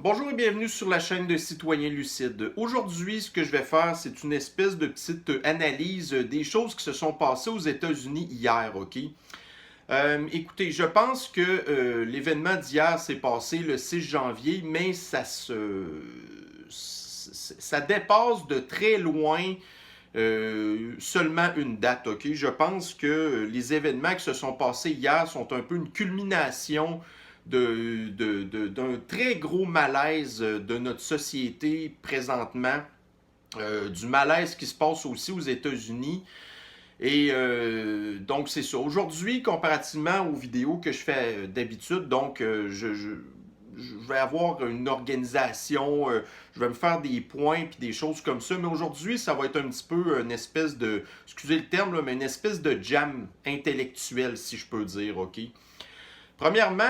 Bonjour et bienvenue sur la chaîne de Citoyens Lucides. Aujourd'hui, ce que je vais faire, c'est une espèce de petite analyse des choses qui se sont passées aux États-Unis hier, ok? Écoutez, je pense que l'événement d'hier s'est passé le 6 janvier, mais ça dépasse de très loin seulement une date, ok? Je pense que les événements qui se sont passés hier sont un peu une culmination d'un très gros malaise de notre société présentement, du malaise qui se passe aussi aux États-Unis. Et donc, c'est ça. Aujourd'hui, comparativement aux vidéos que je fais d'habitude, donc, je vais avoir une organisation, je vais me faire des points puis des choses comme ça. Mais aujourd'hui, ça va être un petit peu une espèce de, excusez le terme, là, mais une espèce de jam intellectuel, si je peux dire, OK? Premièrement,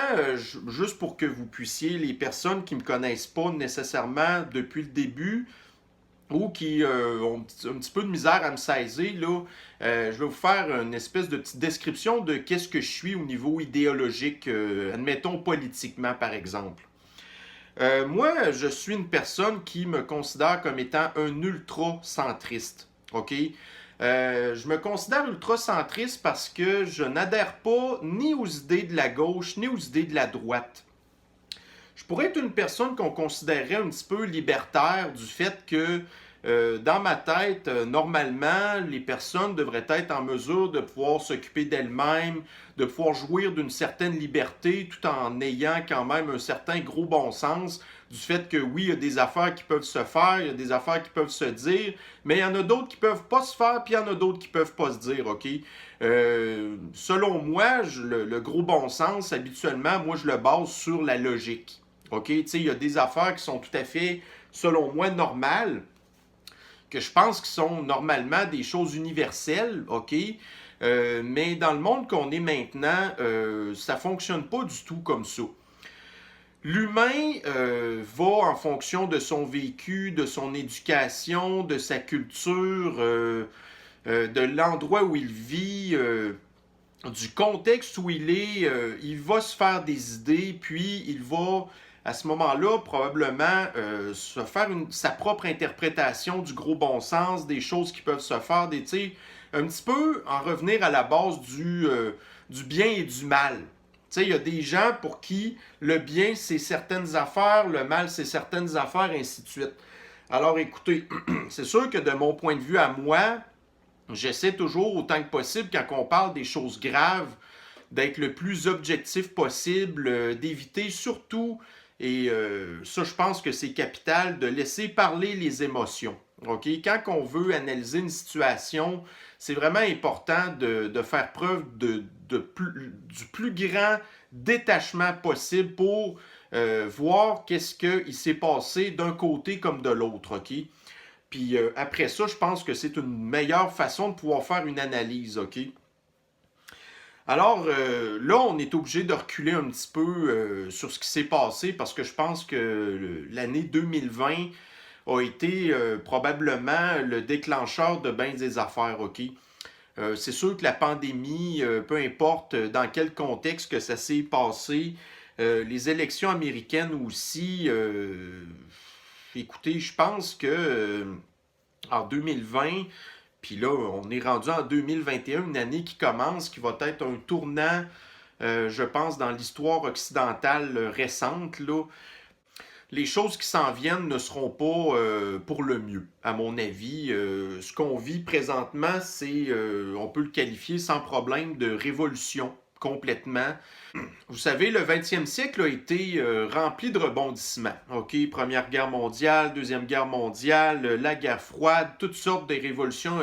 juste pour que vous puissiez, les personnes qui ne me connaissent pas nécessairement depuis le début ou qui ont un petit peu de misère à me saisir, là, je vais vous faire une espèce de petite description de qu'est-ce que je suis au niveau idéologique, admettons politiquement par exemple. Moi, je suis une personne qui me considère comme étant un ultra-centriste. OK? Je me considère ultra-centriste parce que je n'adhère pas ni aux idées de la gauche ni aux idées de la droite. Je pourrais être une personne qu'on considérerait un petit peu libertaire du fait que dans ma tête, normalement, les personnes devraient être en mesure de pouvoir s'occuper d'elles-mêmes, de pouvoir jouir d'une certaine liberté tout en ayant quand même un certain gros bon sens du fait que oui, il y a des affaires qui peuvent se faire, il y a des affaires qui peuvent se dire, mais il y en a d'autres qui peuvent pas se faire, puis il y en a d'autres qui peuvent pas se dire, OK? Selon moi, le gros bon sens, habituellement, moi, je le base sur la logique. OK? Tu sais, il y a des affaires qui sont tout à fait, selon moi, normales, que je pense qui sont normalement des choses universelles, OK? Mais dans le monde qu'on est maintenant, ça fonctionne pas du tout comme ça. L'humain va en fonction de son vécu, de son éducation, de sa culture, de l'endroit où il vit, du contexte où il va se faire des idées, puis il va, à ce moment-là, probablement se faire sa propre interprétation du gros bon sens, des choses qui peuvent se faire, un petit peu en revenir à la base du bien et du mal. Il y a des gens pour qui le bien, c'est certaines affaires, le mal, c'est certaines affaires, et ainsi de suite. Alors écoutez, c'est sûr que de mon point de vue à moi, j'essaie toujours autant que possible, quand on parle des choses graves, d'être le plus objectif possible, d'éviter surtout, et ça je pense que c'est capital, de laisser parler les émotions. OK? Quand on veut analyser une situation, c'est vraiment important de faire preuve du plus grand détachement possible pour voir qu'est-ce qui s'est passé d'un côté comme de l'autre. OK? Puis après ça, je pense que c'est une meilleure façon de pouvoir faire une analyse, OK? Alors là, on est obligé de reculer un petit peu sur ce qui s'est passé parce que je pense que l'année 2020 a été probablement le déclencheur de bien des affaires, OK? C'est sûr que la pandémie, peu importe dans quel contexte que ça s'est passé, les élections américaines aussi, écoutez, je pense que en 2020, puis là, on est rendu en 2021, une année qui commence, qui va être un tournant, je pense, dans l'histoire occidentale récente, là. Les choses qui s'en viennent ne seront pas pour le mieux, à mon avis. Ce qu'on vit présentement, c'est, on peut le qualifier sans problème de révolution complètement. Vous savez, le 20e siècle a été rempli de rebondissements. OK, Première Guerre mondiale, Deuxième Guerre mondiale, la guerre froide, toutes sortes de révolutions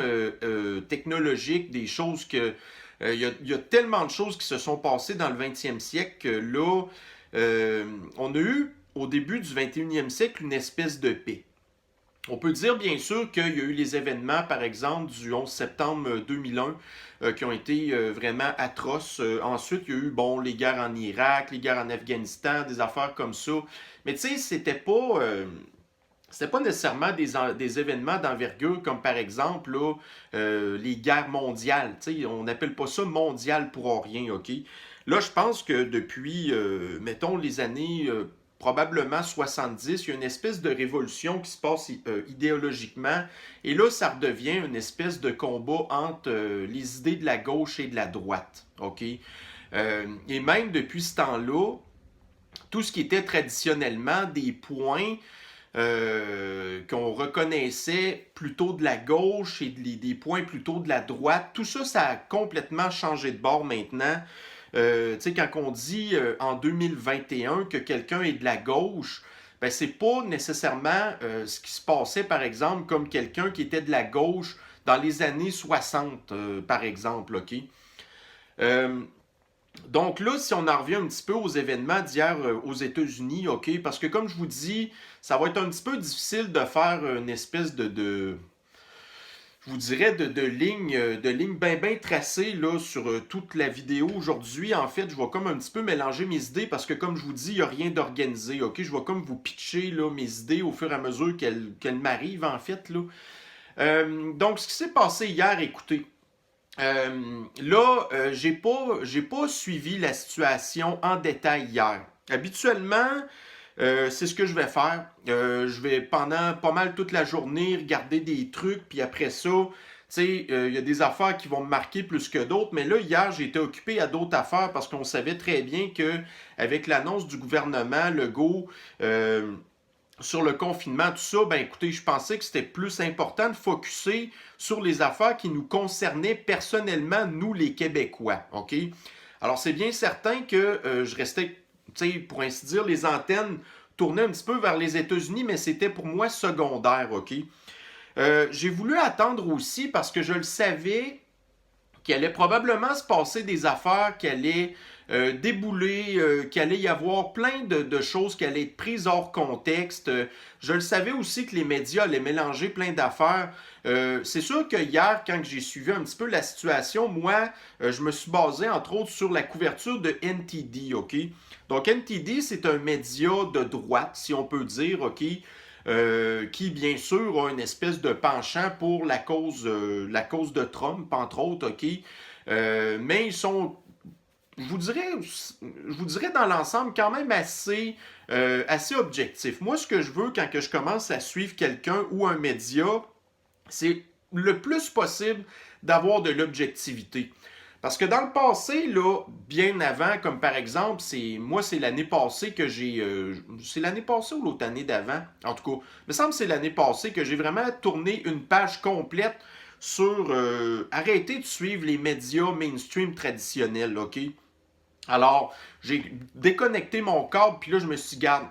technologiques, des choses que... y a tellement de choses qui se sont passées dans le 20e siècle que là, on a eu, au début du 21e siècle, une espèce de paix. On peut dire bien sûr qu'il y a eu les événements, par exemple, du 11 septembre 2001 qui ont été vraiment atroces. Ensuite, il y a eu bon, les guerres en Irak, les guerres en Afghanistan, des affaires comme ça. Mais tu sais, c'était pas nécessairement des événements d'envergure comme par exemple là, les guerres mondiales. T'sais, on n'appelle pas ça mondial pour rien, OK? Là, je pense que depuis, mettons, les années probablement 70, il y a une espèce de révolution qui se passe idéologiquement. Et là, ça redevient une espèce de combat entre les idées de la gauche et de la droite. OK? Et même depuis ce temps-là, tout ce qui était traditionnellement des points qu'on reconnaissait plutôt de la gauche et des points plutôt de la droite, tout ça, ça a complètement changé de bord maintenant. Tu sais, quand on dit en 2021 que quelqu'un est de la gauche, ben c'est pas nécessairement ce qui se passait, par exemple, comme quelqu'un qui était de la gauche dans les années 60, par exemple, OK? Euh, donc là, si on en revient un petit peu aux événements d'hier aux États-Unis, OK, parce que comme je vous dis, ça va être un petit peu difficile de faire une espèce je vous dirais, de ligne bien tracée là, sur toute la vidéo aujourd'hui. En fait, je vais comme un petit peu mélanger mes idées parce que comme je vous dis, il n'y a rien d'organisé, OK? Je vais comme vous pitcher là, mes idées au fur et à mesure qu'elles m'arrivent, en fait, là. Donc, ce qui s'est passé hier, écoutez, j'ai pas suivi la situation en détail hier. Habituellement, c'est ce que je vais faire. Je vais pendant pas mal toute la journée regarder des trucs, puis après ça, tu sais, il y a des affaires qui vont me marquer plus que d'autres. Mais là, hier, j'ai été occupé à d'autres affaires parce qu'on savait très bien que avec l'annonce du gouvernement Legault, sur le confinement, tout ça, ben écoutez, je pensais que c'était plus important de focusser sur les affaires qui nous concernaient personnellement, nous les Québécois, OK? Alors, c'est bien certain que je restais, tu sais, pour ainsi dire, les antennes tournaient un petit peu vers les États-Unis, mais c'était pour moi secondaire, OK? J'ai voulu attendre aussi parce que je le savais qu'il allait probablement se passer des affaires qui allaient débouler, qu'il allait y avoir plein de choses qui allaient être prises hors contexte. Je le savais aussi que les médias allaient mélanger plein d'affaires. C'est sûr que hier, quand j'ai suivi un petit peu la situation, moi, je me suis basé entre autres sur la couverture de NTD, OK? Donc NTD, c'est un média de droite, si on peut dire, OK? Qui, bien sûr, a une espèce de penchant pour la cause de Trump, entre autres, OK? Mais ils sont, je vous dirais dans l'ensemble, quand même assez objectifs. Moi, ce que je veux quand que je commence à suivre quelqu'un ou un média, c'est le plus possible d'avoir de l'objectivité. Parce que dans le passé, là, bien avant, comme par exemple, c'est l'année passée que j'ai... c'est l'année passée ou l'autre année d'avant? En tout cas, il me semble que c'est l'année passée que j'ai vraiment tourné une page complète sur arrêter de suivre les médias mainstream traditionnels, OK? Alors, j'ai déconnecté mon câble, puis là, je me suis dit, garde,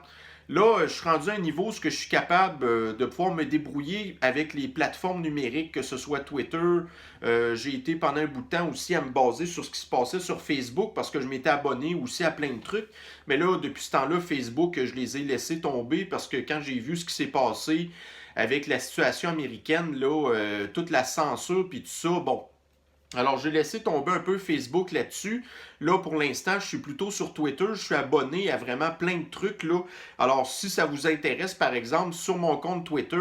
là, je suis rendu à un niveau où je suis capable de pouvoir me débrouiller avec les plateformes numériques, que ce soit Twitter. J'ai été pendant un bout de temps aussi à me baser sur ce qui se passait sur Facebook parce que je m'étais abonné aussi à plein de trucs. Mais là, depuis ce temps-là, Facebook, je les ai laissés tomber parce que quand j'ai vu ce qui s'est passé avec la situation américaine, là, toute la censure puis tout ça, bon, alors, j'ai laissé tomber un peu Facebook là-dessus. Là, pour l'instant, je suis plutôt sur Twitter. Je suis abonné à vraiment plein de trucs, là. Alors, si ça vous intéresse, par exemple, sur mon compte Twitter,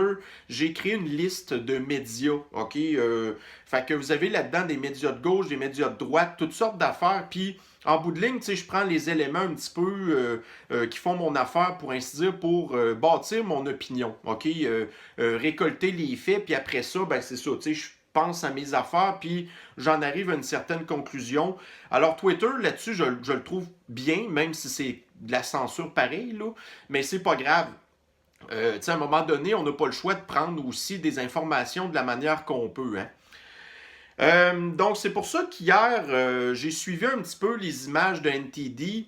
j'ai créé une liste de médias, OK? Fait que vous avez là-dedans des médias de gauche, des médias de droite, toutes sortes d'affaires. Puis, en bout de ligne, tu sais, je prends les éléments un petit peu qui font mon affaire, pour ainsi dire, pour bâtir mon opinion, OK? Récolter les faits, puis après ça, ben c'est ça, tu sais, je pense à mes affaires, puis j'en arrive à une certaine conclusion. Alors, Twitter, là-dessus, je le trouve bien, même si c'est de la censure pareil, là, mais c'est pas grave. À un moment donné, on n'a pas le choix de prendre aussi des informations de la manière qu'on peut. Hein. Donc, c'est pour ça qu'hier, j'ai suivi un petit peu les images de NTD.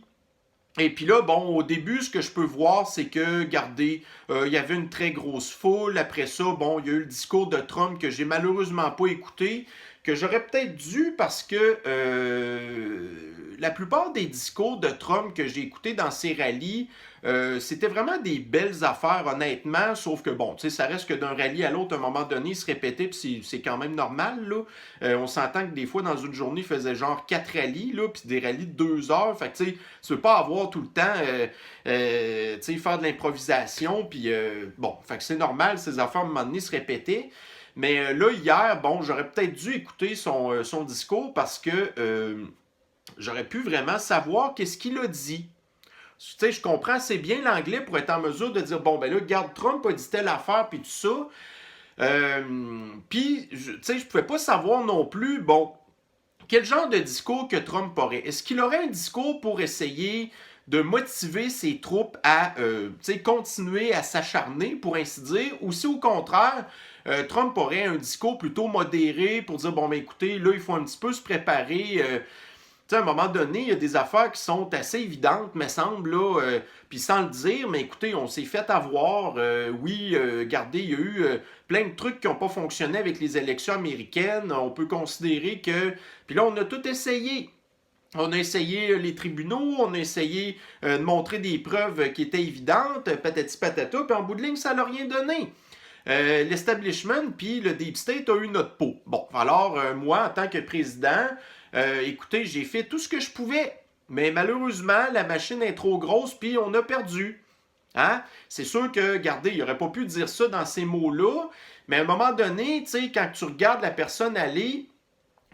Et puis là, bon, au début, ce que je peux voir, c'est que, regardez, il y avait une très grosse foule. Après ça, bon, il y a eu le discours de Trump que j'ai malheureusement pas écouté, que j'aurais peut-être dû parce que la plupart des discours de Trump que j'ai écoutés dans ses rallyes, c'était vraiment des belles affaires, honnêtement, sauf que, bon, tu sais, ça reste que d'un rallye à l'autre, à un moment donné, se répétait, puis c'est quand même normal, là. On s'entend que des fois, dans une journée, il faisait genre 4 rallyes, là, puis des rallyes de 2 heures, fait que, tu sais, tu peux pas avoir tout le temps, tu sais, faire de l'improvisation, puis, bon, fait que c'est normal, ces affaires, à un moment donné, se répétaient. Mais là, hier, bon, j'aurais peut-être dû écouter son discours parce que j'aurais pu vraiment savoir qu'est-ce qu'il a dit. Tu sais, je comprends assez bien l'anglais pour être en mesure de dire, bon, ben là, regarde, Trump a dit telle affaire, puis tout ça. Puis, tu sais, je pouvais pas savoir non plus, bon, quel genre de discours que Trump aurait. Est-ce qu'il aurait un discours pour essayer de motiver ses troupes à continuer à s'acharner, pour ainsi dire, ou si au contraire, Trump aurait un discours plutôt modéré pour dire, bon, ben écoutez, là, il faut un petit peu se préparer. À un moment donné, il y a des affaires qui sont assez évidentes, me semble, là, puis sans le dire, mais écoutez, on s'est fait avoir. Oui, regardez, il y a eu plein de trucs qui n'ont pas fonctionné avec les élections américaines. On peut considérer que... Puis là, on a tout essayé. On a essayé les tribunaux, on a essayé de montrer des preuves qui étaient évidentes, patati patata, puis en bout de ligne, ça n'a rien donné. L'establishment puis le Deep State a eu notre peau. Bon, alors, moi, en tant que président, écoutez, j'ai fait tout ce que je pouvais, mais malheureusement, la machine est trop grosse, puis on a perdu. Hein? C'est sûr que, regardez, il n'aurait pas pu dire ça dans ces mots-là, mais à un moment donné, tu sais, quand tu regardes la personne aller,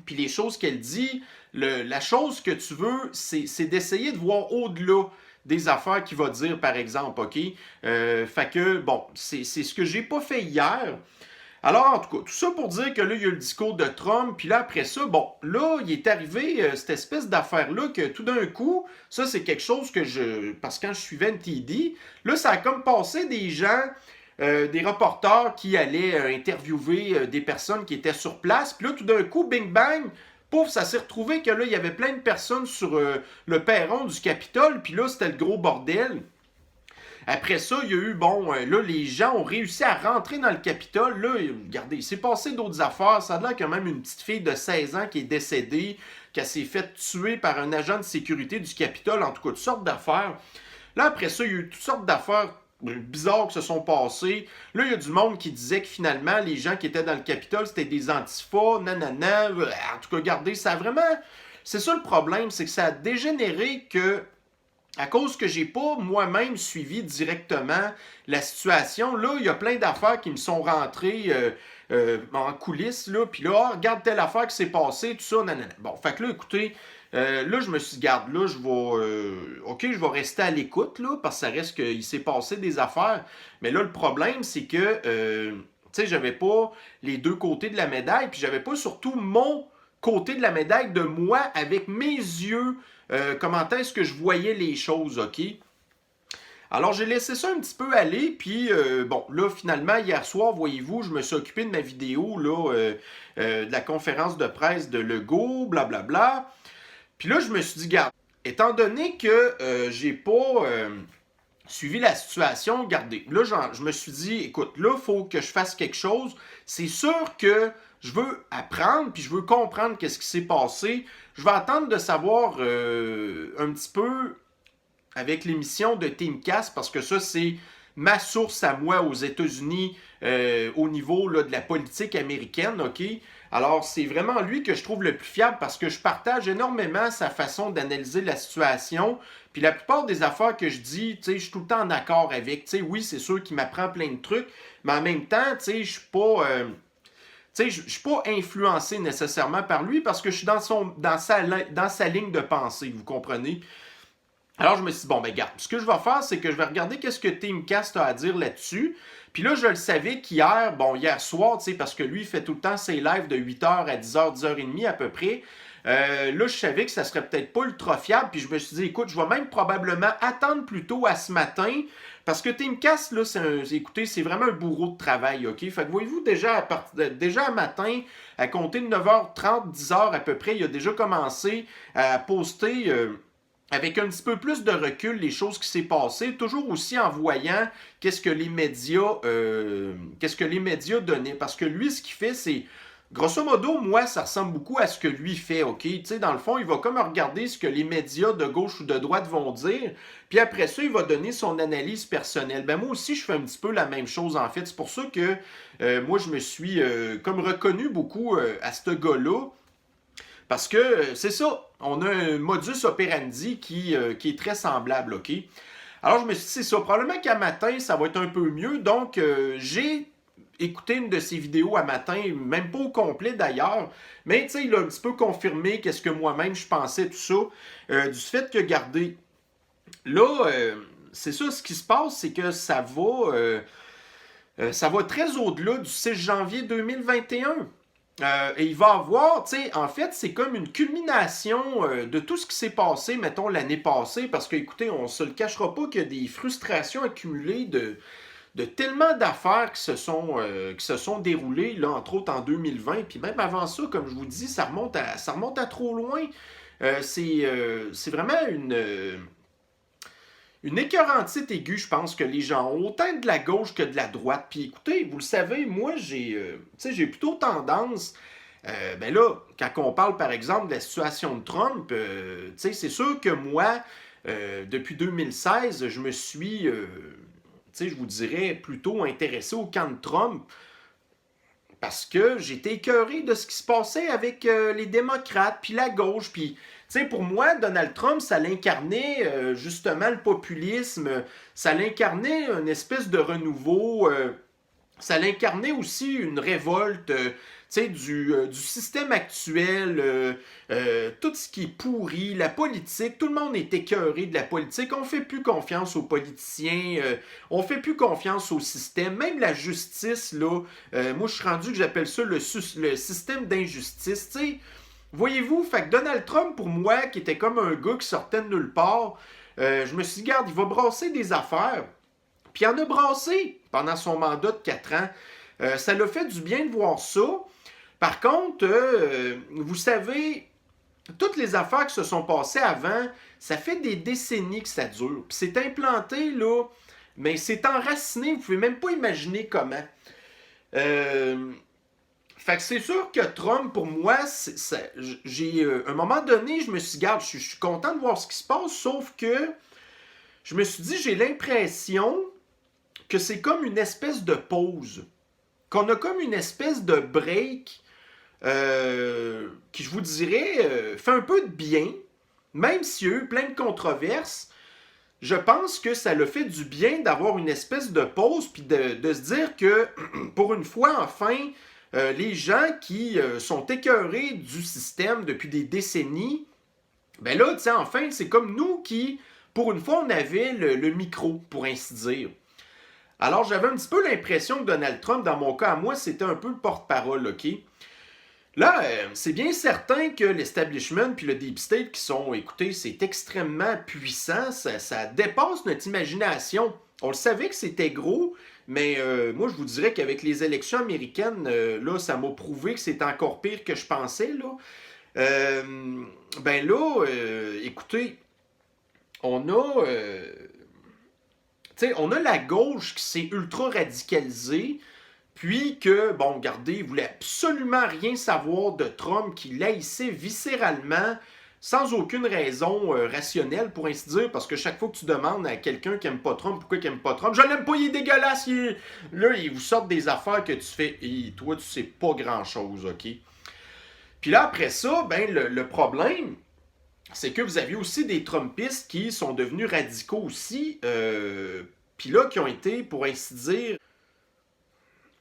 puis les choses qu'elle dit, la chose que tu veux, c'est d'essayer de voir au-delà des affaires qu'il va dire, par exemple, OK? Fait que, bon, c'est ce que j'ai pas fait hier. Alors, en tout cas, tout ça pour dire que là, il y a le discours de Trump, puis là, après ça, bon, là, il est arrivé cette espèce d'affaire-là que tout d'un coup, ça, c'est quelque chose que parce que quand je suivais une TD, là, ça a comme passé des gens, des reporters qui allaient interviewer des personnes qui étaient sur place, puis là, tout d'un coup, bing bang, pouf, ça s'est retrouvé que là, il y avait plein de personnes sur le perron du Capitole, puis là, c'était le gros bordel. Après ça, il y a eu, bon, là, les gens ont réussi à rentrer dans le Capitole. Là, regardez, il s'est passé d'autres affaires. Ça a l'air quand même une petite fille de 16 ans qui est décédée, qui s'est fait tuer par un agent de sécurité du Capitole, en tout cas, toutes sortes d'affaires. Là, après ça, il y a eu toutes sortes d'affaires bizarres qui se sont passées. Là, il y a du monde qui disait que finalement, les gens qui étaient dans le Capitole, c'était des antifas, nanana. En tout cas, regardez, ça a vraiment... C'est ça le problème, c'est que ça a dégénéré que... À cause que j'ai pas moi-même suivi directement la situation, là, il y a plein d'affaires qui me sont rentrées en coulisses, là, puis là, oh, regarde telle affaire qui s'est passée, tout ça, nanana. Bon, fait que là, écoutez, là, je me suis dit, garde, là, je vais rester à l'écoute, là, parce que ça reste qu'il s'est passé des affaires. Mais là, le problème, c'est que, tu sais, j'avais pas les deux côtés de la médaille, puis j'avais pas surtout mon côté de la médaille de moi avec mes yeux. Comment est-ce que je voyais les choses, OK? Alors, j'ai laissé ça un petit peu aller, puis bon, là, finalement, hier soir, voyez-vous, je me suis occupé de ma vidéo, là, de la conférence de presse de Legault, blablabla. Puis là, je me suis dit, garde, étant donné que j'ai pas suivi la situation, regardez, là, je me suis dit, écoute, là, il faut que je fasse quelque chose. C'est sûr que je veux apprendre, puis je veux comprendre qu'est-ce qui s'est passé. Je vais attendre de savoir un petit peu avec l'émission de Teamcast, parce que ça, c'est ma source à moi aux États-Unis au niveau là, de la politique américaine, OK? Alors, c'est vraiment lui que je trouve le plus fiable parce que je partage énormément sa façon d'analyser la situation. Puis la plupart des affaires que je dis, tu sais, je suis tout le temps en accord avec. Tu sais, oui, c'est sûr qu'il m'apprend plein de trucs, mais en même temps, tu sais, je suis pas... tu sais, je ne suis pas influencé nécessairement par lui parce que je suis dans sa ligne de pensée, vous comprenez? Alors, je me suis dit, bon, ben, regarde, ce que je vais faire, c'est que je vais regarder qu'est-ce que Teamcast a à dire là-dessus. Puis là, je le savais qu'hier, bon, hier soir, tu sais, parce que lui, il fait tout le temps ses lives de 8h à 10h, 10h30 à peu près. Là, je savais que ça serait peut-être pas ultra fiable. Puis je me suis dit, écoute, je vais même probablement attendre plutôt à ce matin. Parce que Teamcast, là, écoutez, c'est vraiment un bourreau de travail, OK? Fait que voyez-vous, déjà à matin, à compter de 9h30, 10h à peu près, il a déjà commencé à poster... avec un petit peu plus de recul, les choses qui s'est passées, toujours aussi en voyant qu'est-ce que les médias donnaient. Parce que lui, ce qu'il fait, c'est, grosso modo, moi, ça ressemble beaucoup à ce que lui fait, OK? Tu sais, dans le fond, il va comme regarder ce que les médias de gauche ou de droite vont dire, puis après ça, il va donner son analyse personnelle. Ben moi aussi, je fais un petit peu la même chose, en fait. C'est pour ça que moi, je me suis comme reconnu beaucoup à ce gars-là. Parce que c'est ça, on a un modus operandi qui est très semblable, OK? Alors je me suis dit, c'est ça, probablement qu'à matin, ça va être un peu mieux. Donc, j'ai écouté une de ses vidéos à matin, même pas au complet d'ailleurs, mais tu sais, il a un petit peu confirmé qu'est-ce que moi-même je pensais, tout ça, du fait que, regardez, là, c'est ça, ce qui se passe, c'est que ça va très au-delà du 6 janvier 2021. Et il va avoir, tu sais, en fait, c'est comme une culmination de tout ce qui s'est passé, mettons, l'année passée, parce que, écoutez, on se le cachera pas qu'il y a des frustrations accumulées de tellement d'affaires qui se sont déroulées, là, entre autres en 2020, puis même avant ça, comme je vous dis, ça remonte à trop loin. C'est vraiment une écœurantite aiguë, je pense, que les gens ont, autant de la gauche que de la droite. Puis écoutez, vous le savez, moi, j'ai plutôt tendance, ben là, quand on parle, par exemple, de la situation de Trump, c'est sûr que moi, depuis 2016, je me suis, je vous dirais, plutôt intéressé au camp de Trump parce que j'étais écœuré de ce qui se passait avec les démocrates, puis la gauche, puis pour moi, Donald Trump, ça l'incarnait justement le populisme, ça l'incarnait une espèce de renouveau, ça l'incarnait aussi une révolte du système actuel, tout ce qui est pourri, la politique, tout le monde est écœuré de la politique, on fait plus confiance aux politiciens, on fait plus confiance au système, même la justice, là, moi je suis rendu que j'appelle ça le système d'injustice, tu sais. Voyez-vous, fait que Donald Trump, pour moi, qui était comme un gars qui sortait de nulle part, je me suis dit, garde, il va brasser des affaires. Puis il en a brassé pendant son mandat de 4 ans. Ça l'a fait du bien de voir ça. Par contre, vous savez, toutes les affaires qui se sont passées avant, ça fait des décennies que ça dure. Puis c'est implanté, là, mais c'est enraciné, vous pouvez même pas imaginer comment. Fait que c'est sûr que Trump, pour moi, à un moment donné, je me suis dit, garde, je suis content de voir ce qui se passe, sauf que je me suis dit, j'ai l'impression que c'est comme une espèce de pause. Qu'on a comme une espèce de break qui, je vous dirais, fait un peu de bien, même s'il y a eu plein de controverses. Je pense que ça le fait du bien d'avoir une espèce de pause, puis de se dire que, pour une fois, enfin, les gens qui sont écœurés du système depuis des décennies, ben là, tu sais, enfin, c'est comme nous qui, pour une fois, on avait le micro, pour ainsi dire. Alors, j'avais un petit peu l'impression que Donald Trump, dans mon cas à moi, c'était un peu le porte-parole, OK? Là, c'est bien certain que l'establishment puis le deep state qui sont, écoutez, c'est extrêmement puissant, ça dépasse notre imagination. On le savait que c'était gros, mais moi, je vous dirais qu'avec les élections américaines, là, ça m'a prouvé que c'est encore pire que je pensais, là. Ben là, écoutez, on a... on a la gauche qui s'est ultra radicalisée, puis que, bon, regardez, il voulait absolument rien savoir de Trump, qui l'haïssait viscéralement, sans aucune raison rationnelle, pour ainsi dire, parce que chaque fois que tu demandes à quelqu'un qui aime pas Trump, pourquoi il aime pas Trump, je l'aime pas, il est dégueulasse, là, ils vous sortent des affaires que tu fais, et toi, tu sais pas grand-chose, OK? Puis là, après ça, ben, le problème, c'est que vous aviez aussi des Trumpistes qui sont devenus radicaux aussi, puis là, qui ont été, pour ainsi dire,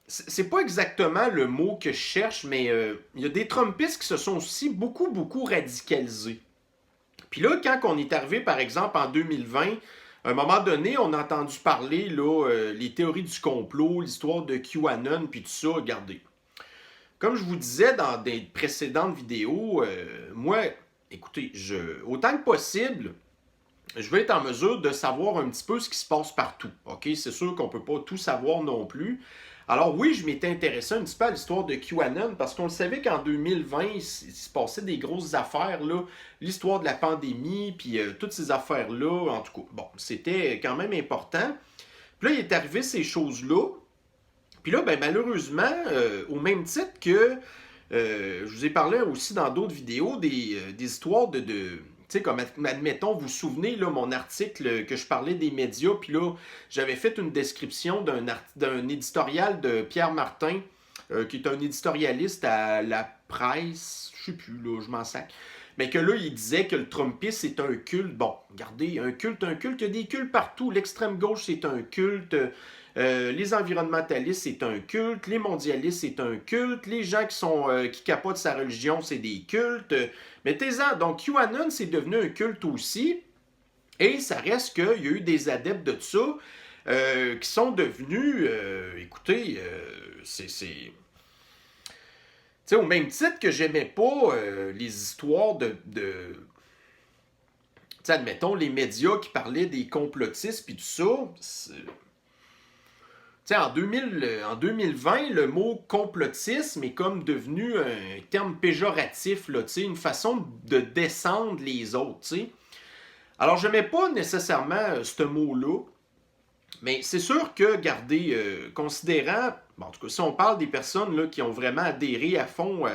c'est pas exactement le mot que je cherche, mais il y a des Trumpistes qui se sont aussi beaucoup, beaucoup radicalisés. Puis là, quand on est arrivé, par exemple, en 2020, à un moment donné, on a entendu parler, là, les théories du complot, l'histoire de QAnon, puis tout ça, regardez. Comme je vous disais dans des précédentes vidéos, moi, écoutez, autant que possible, je vais être en mesure de savoir un petit peu ce qui se passe partout. OK? C'est sûr qu'on ne peut pas tout savoir non plus. Alors oui, je m'étais intéressé un petit peu à l'histoire de QAnon parce qu'on le savait qu'en 2020, il se passait des grosses affaires, là. L'histoire de la pandémie, puis toutes ces affaires-là, en tout cas, bon, c'était quand même important. Puis là, il est arrivé ces choses-là. Puis là, ben, malheureusement, au même titre que je vous ai parlé aussi dans d'autres vidéos des histoires tu sais, comme admettons, vous vous souvenez, là, mon article que je parlais des médias, puis là, j'avais fait une description d'un éditorial de Pierre Martin, qui est un éditorialiste à la presse, je sais plus, là, je m'en sac. Mais que là, il disait que le Trumpisme, c'est un culte. Bon, regardez, un culte, il y a des cultes partout. L'extrême gauche, c'est un culte. Les environnementalistes, c'est un culte. Les mondialistes, c'est un culte. Les gens qui capotent sa religion, c'est des cultes. Mettez-en. Donc, QAnon, c'est devenu un culte aussi. Et ça reste qu'il y a eu des adeptes de ça qui sont devenus, écoutez, c'est... Tu sais, au même titre que j'aimais pas les histoires tu sais, admettons, les médias qui parlaient des complotistes puis tout ça, tu sais, en 2020, le mot complotisme est comme devenu un terme péjoratif, là, tu sais, une façon de descendre les autres, tu sais. Alors, je n'aimais pas nécessairement ce mot-là, mais c'est sûr que, regardez, considérant, bon, en tout cas, si on parle des personnes là, qui ont vraiment adhéré à fond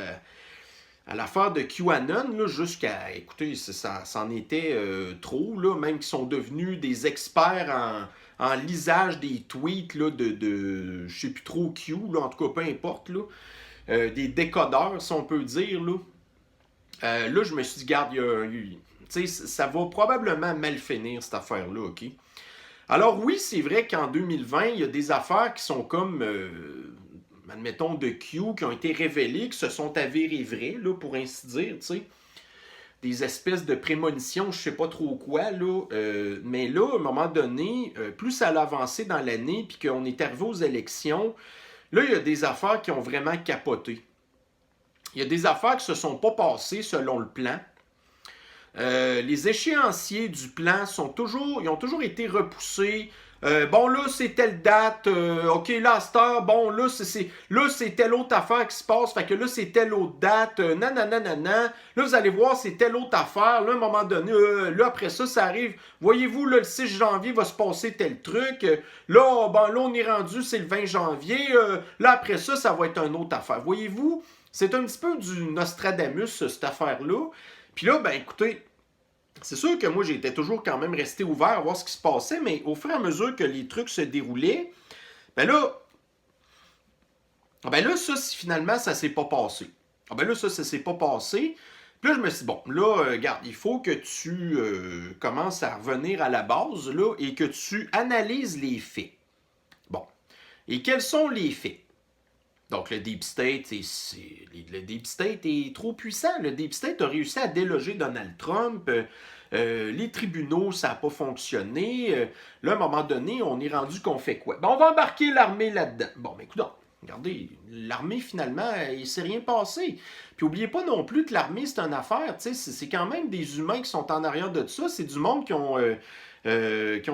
à l'affaire de QAnon, là, jusqu'à, écoutez, ça en était trop, là, même qu'ils sont devenus des experts en lisage des tweets là, de je sais plus trop Q, là, en tout cas, peu importe, là, des décodeurs, si on peut dire, là. Là, je me suis dit, garde, ça va probablement mal finir, cette affaire-là, OK? Alors oui, c'est vrai qu'en 2020, il y a des affaires qui sont comme, admettons, de Q, qui ont été révélées, qui se sont avérées vraies, là, pour ainsi dire, tu sais. Des espèces de prémonitions, je sais pas trop quoi, là. Mais là, à un moment donné, plus ça a avancé dans l'année, puis qu'on est arrivé aux élections, là, il y a des affaires qui ont vraiment capoté. Il y a des affaires qui ne se sont pas passées selon le plan. Les échéanciers du plan ils ont toujours été repoussés. Bon, là, c'est telle date. OK, là, à cette heure, bon, là, c'est telle autre affaire qui se passe. Fait que là, c'est telle autre date. Nanana. Là, vous allez voir, c'est telle autre affaire. Là, à un moment donné, là, après ça, ça arrive. Voyez-vous, là, le 6 janvier va se passer tel truc. Là, ben, là, on est rendu, c'est le 20 janvier. Là, après ça, ça va être une autre affaire. Voyez-vous, c'est un petit peu du Nostradamus, cette affaire-là. Puis là, ben écoutez, c'est sûr que moi, j'étais toujours quand même resté ouvert à voir ce qui se passait, mais au fur et à mesure que les trucs se déroulaient, ben là, ça, si finalement, ça s'est pas passé. Ben là, ça s'est pas passé. Puis là, je me suis dit, bon, là, regarde, il faut que tu commences à revenir à la base, là, et que tu analyses les faits. Bon. Et quels sont les faits? Donc, le Deep State, le Deep State est trop puissant. Le Deep State a réussi à déloger Donald Trump. Les tribunaux, ça n'a pas fonctionné. Là, à un moment donné, on est rendu qu'on fait quoi? Ben, on va embarquer l'armée là-dedans. Bon, mais écoute, regardez, l'armée, finalement, il ne s'est rien passé. Puis, n'oubliez pas non plus que l'armée, c'est une affaire. C'est quand même des humains qui sont en arrière de ça. C'est du monde qui ont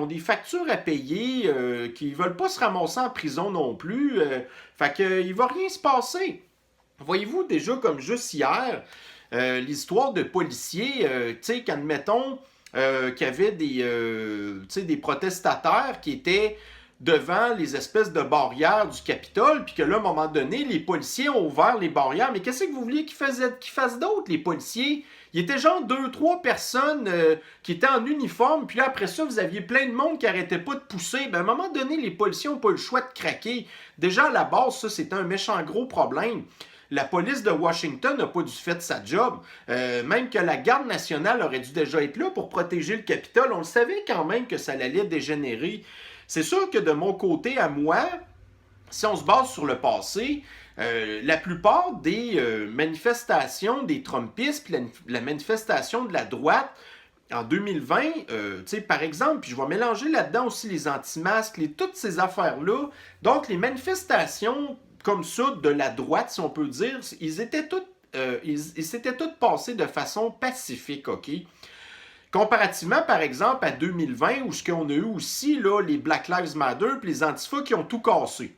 des factures à payer, qui ne veulent pas se ramasser en prison non plus. Fait qu'il ne va rien se passer. Voyez-vous, déjà comme juste hier, l'histoire de policiers, tu sais, qu'admettons qu'il y avait des protestataires qui étaient devant les espèces de barrières du Capitole, puis que là, à un moment donné, les policiers ont ouvert les barrières. Mais qu'est-ce que vous vouliez qu'ils fassent d'autre, les policiers? Il était genre 2-3 personnes qui étaient en uniforme, puis là, après ça, vous aviez plein de monde qui arrêtait pas de pousser. Ben, à un moment donné, les policiers n'ont pas le choix de craquer. Déjà, à la base, ça, c'était un méchant gros problème. La police de Washington n'a pas dû faire sa job. Même que la garde nationale aurait dû déjà être là pour protéger le Capitole. On le savait quand même que ça allait dégénérer. C'est sûr que de mon côté à moi, si on se base sur le passé, la plupart des manifestations des Trumpistes, puis la manifestation de la droite en 2020, par exemple, puis je vais mélanger là-dedans aussi les anti-masques, toutes ces affaires-là. Donc, les manifestations comme ça de la droite, si on peut dire, ils s'étaient toutes passées de façon pacifique, OK? Comparativement, par exemple, à 2020, où ce qu'on a eu aussi, là, les Black Lives Matter puis les Antifa qui ont tout cassé.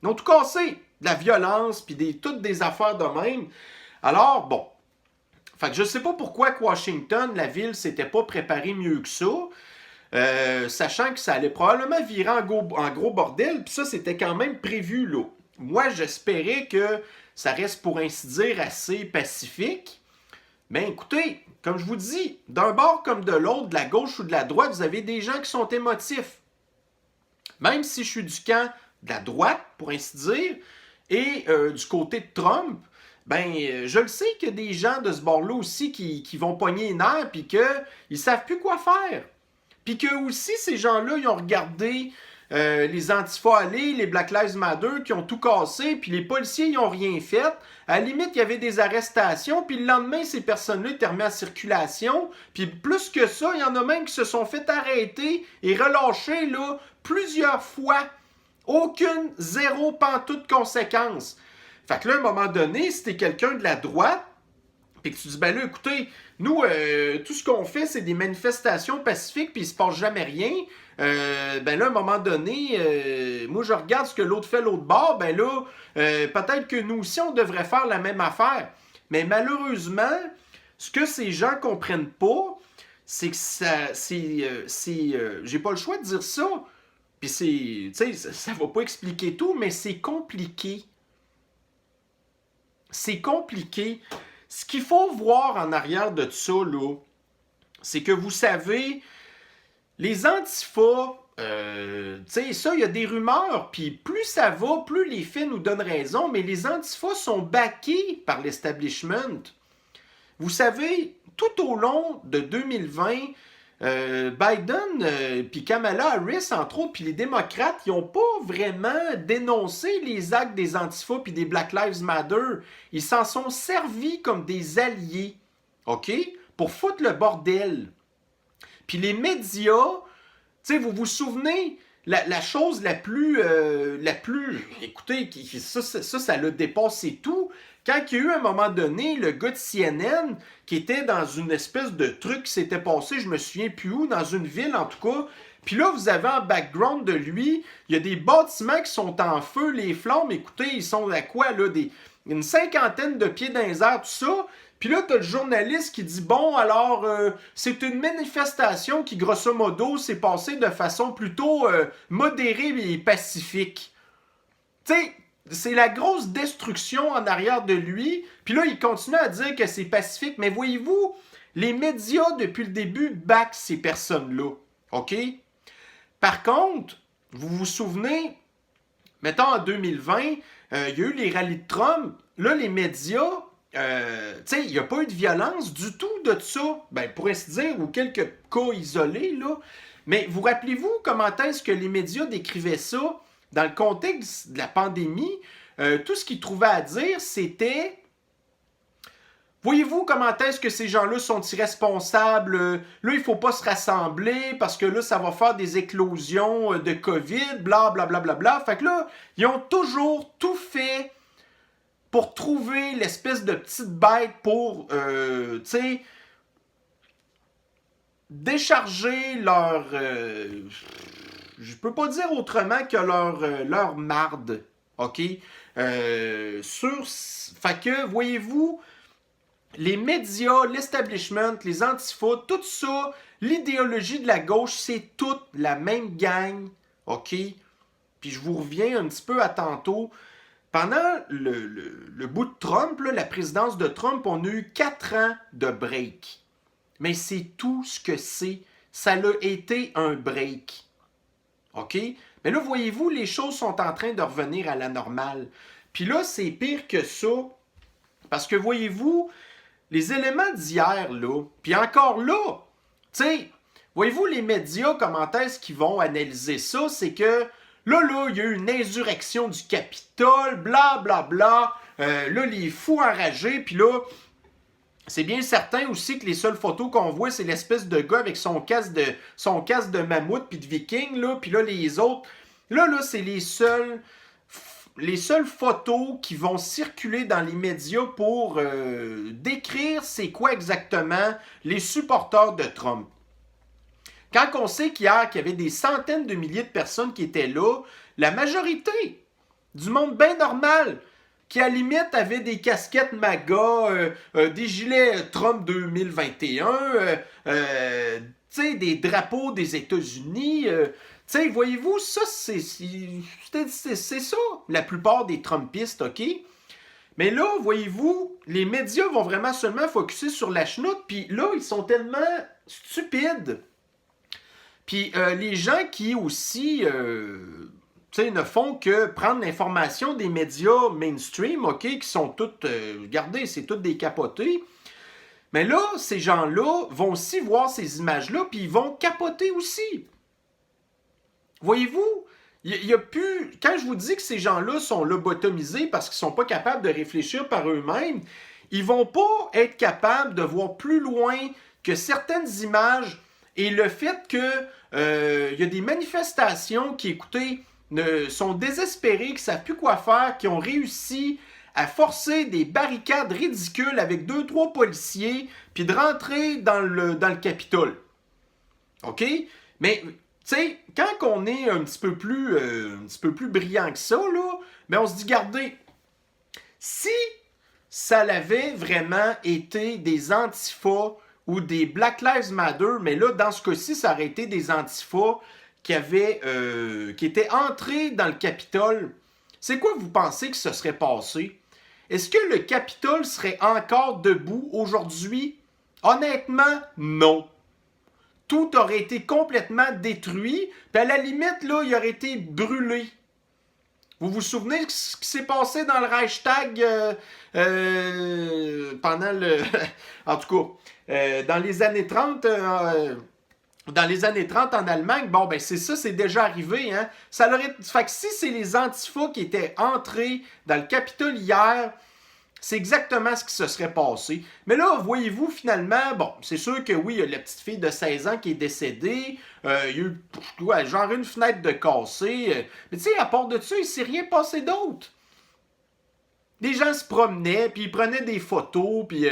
Ils ont tout cassé. De la violence, puis toutes des affaires de même. Alors, bon. Fait que je sais pas pourquoi que Washington, la ville, s'était pas préparée mieux que ça. Sachant que ça allait probablement virer en gros bordel. Puis ça, c'était quand même prévu, là. Moi, j'espérais que ça reste, pour ainsi dire, assez pacifique. Mais écoutez, comme je vous dis, d'un bord comme de l'autre, de la gauche ou de la droite, vous avez des gens qui sont émotifs. Même si je suis du camp de la droite, pour ainsi dire, et du côté de Trump, ben, je le sais qu'il y a des gens de ce bord-là aussi qui vont pogner les nerfs puis qu'ils ne savent plus quoi faire. Puis que aussi, ces gens-là, ils ont regardé les Antifa allés, les Black Lives Matter qui ont tout cassé, puis les policiers ils n'ont rien fait. À la limite, il y avait des arrestations, puis le lendemain, ces personnes-là étaient remises en circulation. Puis plus que ça, il y en a même qui se sont fait arrêter et relâcher là, plusieurs fois. Aucune, zéro pantoute conséquence. Fait que là, à un moment donné, si t'es quelqu'un de la droite, puis que tu dis, ben là, écoutez, nous, tout ce qu'on fait, c'est des manifestations pacifiques, puis il se passe jamais rien. Ben là, à un moment donné, moi, je regarde ce que l'autre fait l'autre bord, ben là, peut-être que nous aussi, on devrait faire la même affaire. Mais malheureusement, ce que ces gens comprennent pas, c'est que j'ai pas le choix de dire ça. Puis tu sais, ça va pas expliquer tout, mais c'est compliqué. C'est compliqué. Ce qu'il faut voir en arrière de ça, là, c'est que vous savez, les antifas, tu sais, ça, il y a des rumeurs, puis plus ça va, plus les faits nous donnent raison, mais les antifas sont backés par l'establishment. Vous savez, tout au long de 2020, Biden puis Kamala Harris, entre autres, puis les démocrates, ils n'ont pas vraiment dénoncé les actes des Antifa puis des Black Lives Matter. Ils s'en sont servis comme des alliés, OK? Pour foutre le bordel. Puis les médias, tu sais, vous vous souvenez, la chose la plus écoutez, ça l'a dépassé tout. Quand il y a eu à un moment donné le gars de CNN qui était dans une espèce de truc qui s'était passé, je me souviens plus où, dans une ville en tout cas. Puis là, vous avez en background de lui, il y a des bâtiments qui sont en feu, les flammes, écoutez, ils sont à quoi là, une cinquantaine de pieds dans les airs, tout ça. Puis là, t'as le journaliste qui dit, bon, alors, c'est une manifestation qui, grosso modo, s'est passée de façon plutôt modérée et pacifique. Tu sais, c'est la grosse destruction en arrière de lui. Puis là, il continue à dire que c'est pacifique. Mais voyez-vous, les médias, depuis le début, backent ces personnes-là. OK? Par contre, vous vous souvenez, mettons en 2020, il y a eu les rallyes de Trump. Là, les médias, tu sais, il n'y a pas eu de violence du tout de ça. Ben, pour ainsi dire, ou quelques cas isolés, là. Mais vous rappelez-vous comment est-ce que les médias décrivaient ça? Dans le contexte de la pandémie, tout ce qu'ils trouvaient à dire, c'était... Voyez-vous comment est-ce que ces gens-là sont irresponsables? Là, il ne faut pas se rassembler parce que là, ça va faire des éclosions de COVID, bla bla bla bla bla. Fait que là, ils ont toujours tout fait pour trouver l'espèce de petite bête pour, tu sais, décharger leur... je peux pas dire autrement que leur marde, OK? Fait que, voyez-vous, les médias, l'establishment, les antifas, tout ça, l'idéologie de la gauche, c'est toute la même gang, OK? Puis je vous reviens un petit peu à tantôt. Pendant le bout de Trump, là, la présidence de Trump, on a eu 4 ans de break. Mais c'est tout ce que c'est. Ça a été un break. OK? Mais là, voyez-vous, les choses sont en train de revenir à la normale. Puis là, c'est pire que ça. Parce que, voyez-vous, les éléments d'hier, là, puis encore là, tu sais, voyez-vous, les médias, comment est-ce qu'ils vont analyser ça? C'est que, là, il y a eu une insurrection du Capitole, bla, bla, bla. Là, les fous enragés, puis là, c'est bien certain aussi que les seules photos qu'on voit, c'est l'espèce de gars avec son casque de mammouth puis de viking, là. Puis là, les autres... Là, c'est les seules photos qui vont circuler dans les médias pour décrire c'est quoi exactement les supporters de Trump. Quand on sait qu'hier, qu'il y avait des centaines de milliers de personnes qui étaient là, la majorité du monde bien normal, qui à la limite avait des casquettes MAGA, des gilets Trump 2021, tu sais, des drapeaux des États-Unis. Tu sais, voyez-vous, ça, c'est ça, la plupart des Trumpistes, OK? Mais là, voyez-vous, les médias vont vraiment seulement focusser sur la chenoute, puis là, ils sont tellement stupides. Puis les gens qui aussi... ne font que prendre l'information des médias mainstream, OK, qui sont toutes, regardez, c'est toutes des capotés. Mais là, ces gens-là vont aussi voir ces images-là, puis ils vont capoter aussi. Voyez-vous, Il y a plus. Quand je vous dis que ces gens-là sont lobotomisés parce qu'ils sont pas capables de réfléchir par eux-mêmes, ils vont pas être capables de voir plus loin que certaines images et le fait que y a des manifestations qui, écoutez, sont désespérées, qui ne savent plus quoi faire, qui ont réussi à forcer des barricades ridicules avec 2-3 policiers, puis de rentrer dans le Capitole. OK? Mais, tu sais, quand on est un petit peu plus brillant que ça, là, ben on se dit, regardez, si ça l'avait vraiment été des antifas ou des Black Lives Matter, mais là, dans ce cas-ci, ça aurait été des antifas qui étaient entrés dans le Capitole. C'est quoi vous pensez que ce serait passé? Est-ce que le Capitole serait encore debout aujourd'hui? Honnêtement, non. Tout aurait été complètement détruit, puis à la limite, là, il aurait été brûlé. Vous vous souvenez de ce qui s'est passé dans le Reichstag pendant le... en tout cas, dans les années 30... dans les années 30 en Allemagne, bon, ben c'est ça, c'est déjà arrivé. Hein? Ça l'aurait... Fait que si c'est les antifas qui étaient entrés dans le Capitole hier, c'est exactement ce qui se serait passé. Mais là, voyez-vous, finalement, bon, c'est sûr que oui, il y a la petite fille de 16 ans qui est décédée. Il y a eu, genre, une fenêtre de cassée. Mais tu sais, à part de ça, il ne s'est rien passé d'autre. Les gens se promenaient, puis ils prenaient des photos, puis...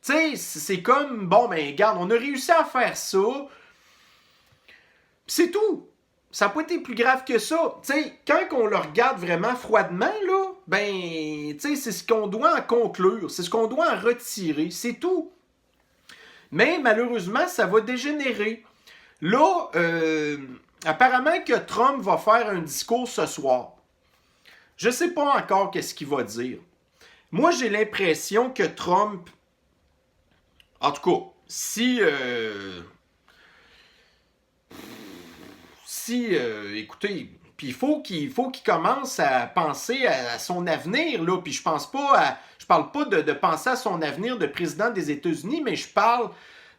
tu sais, c'est comme, bon, ben, regarde, on a réussi à faire ça. C'est tout. Ça n'a pas été plus grave que ça. Tu sais, quand on le regarde vraiment froidement, là, ben, tu sais, c'est ce qu'on doit en conclure. C'est ce qu'on doit en retirer. C'est tout. Mais malheureusement, ça va dégénérer. Là, apparemment que Trump va faire un discours ce soir. Je ne sais pas encore qu'est-ce qu'il va dire. Moi, j'ai l'impression que Trump, en tout cas, si écoutez, puis il faut qu'il commence à penser à son avenir, là, puis je parle pas de penser à son avenir de président des États-Unis, mais je parle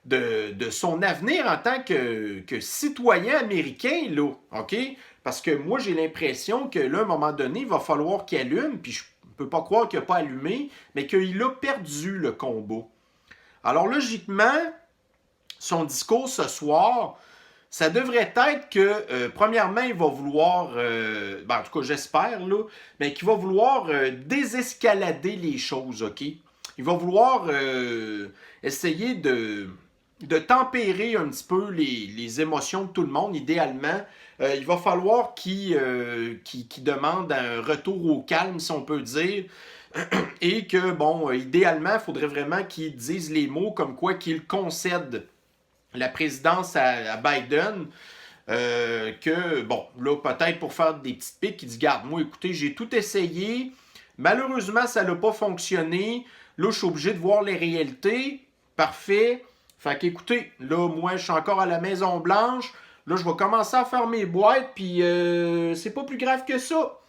de son avenir en tant que citoyen américain, là, OK? Parce que moi, j'ai l'impression que là, à un moment donné, il va falloir qu'il allume, puis je ne peux pas croire qu'il n'a pas allumé, mais qu'il a perdu le combat. Alors, logiquement, son discours ce soir, ça devrait être que, premièrement, il va vouloir, ben, en tout cas, j'espère, là, mais qu'il va vouloir désescalader les choses, OK? Il va vouloir essayer de tempérer un petit peu les émotions de tout le monde, idéalement. Il va falloir qu'il demande un retour au calme, si on peut dire, et que, bon, idéalement, il faudrait vraiment qu'il dise les mots comme quoi qu'il concède la présidence à Biden, que, bon, là, peut-être pour faire des petites piques, il dit, garde, moi, écoutez, j'ai tout essayé, malheureusement, ça n'a pas fonctionné, là, je suis obligé de voir les réalités, parfait, fait qu'écoutez, là, moi, je suis encore à la Maison-Blanche, là, je vais commencer à faire mes boîtes, puis c'est pas plus grave que ça.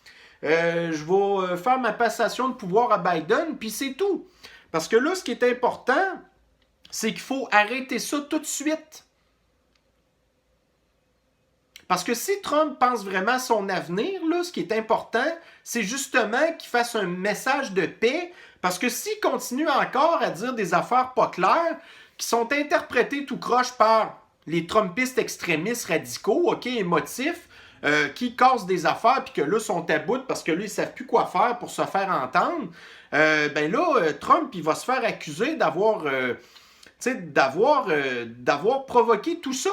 Je vais faire ma passation de pouvoir à Biden, puis c'est tout. Parce que là, ce qui est important, c'est qu'il faut arrêter ça tout de suite. Parce que si Trump pense vraiment à son avenir, là, ce qui est important, c'est justement qu'il fasse un message de paix. Parce que s'il continue encore à dire des affaires pas claires, qui sont interprétées tout croche par les Trumpistes extrémistes radicaux, OK, émotifs, qui cassent des affaires, puis que là, sont à bout parce que là, ils ne savent plus quoi faire pour se faire entendre, ben là, Trump, il va se faire accuser d'avoir provoqué tout ça.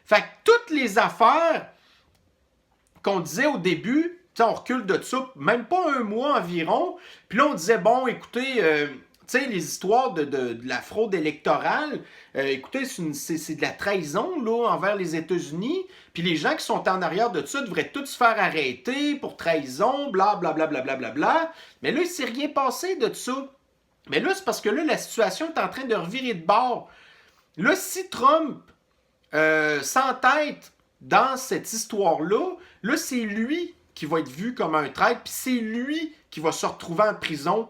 Fait que toutes les affaires qu'on disait au début, on recule de ça, même pas un mois environ, puis là, on disait, bon, écoutez, les histoires de la fraude électorale, écoutez, c'est de la trahison là, envers les États-Unis, puis les gens qui sont en arrière de ça devraient tous se faire arrêter pour trahison, blablabla, bla. Mais là, il ne s'est rien passé de ça. Mais là, c'est parce que là, la situation est en train de revirer de bord. Là, si Trump s'entête dans cette histoire-là, là, c'est lui qui va être vu comme un traître, puis c'est lui qui va se retrouver en prison.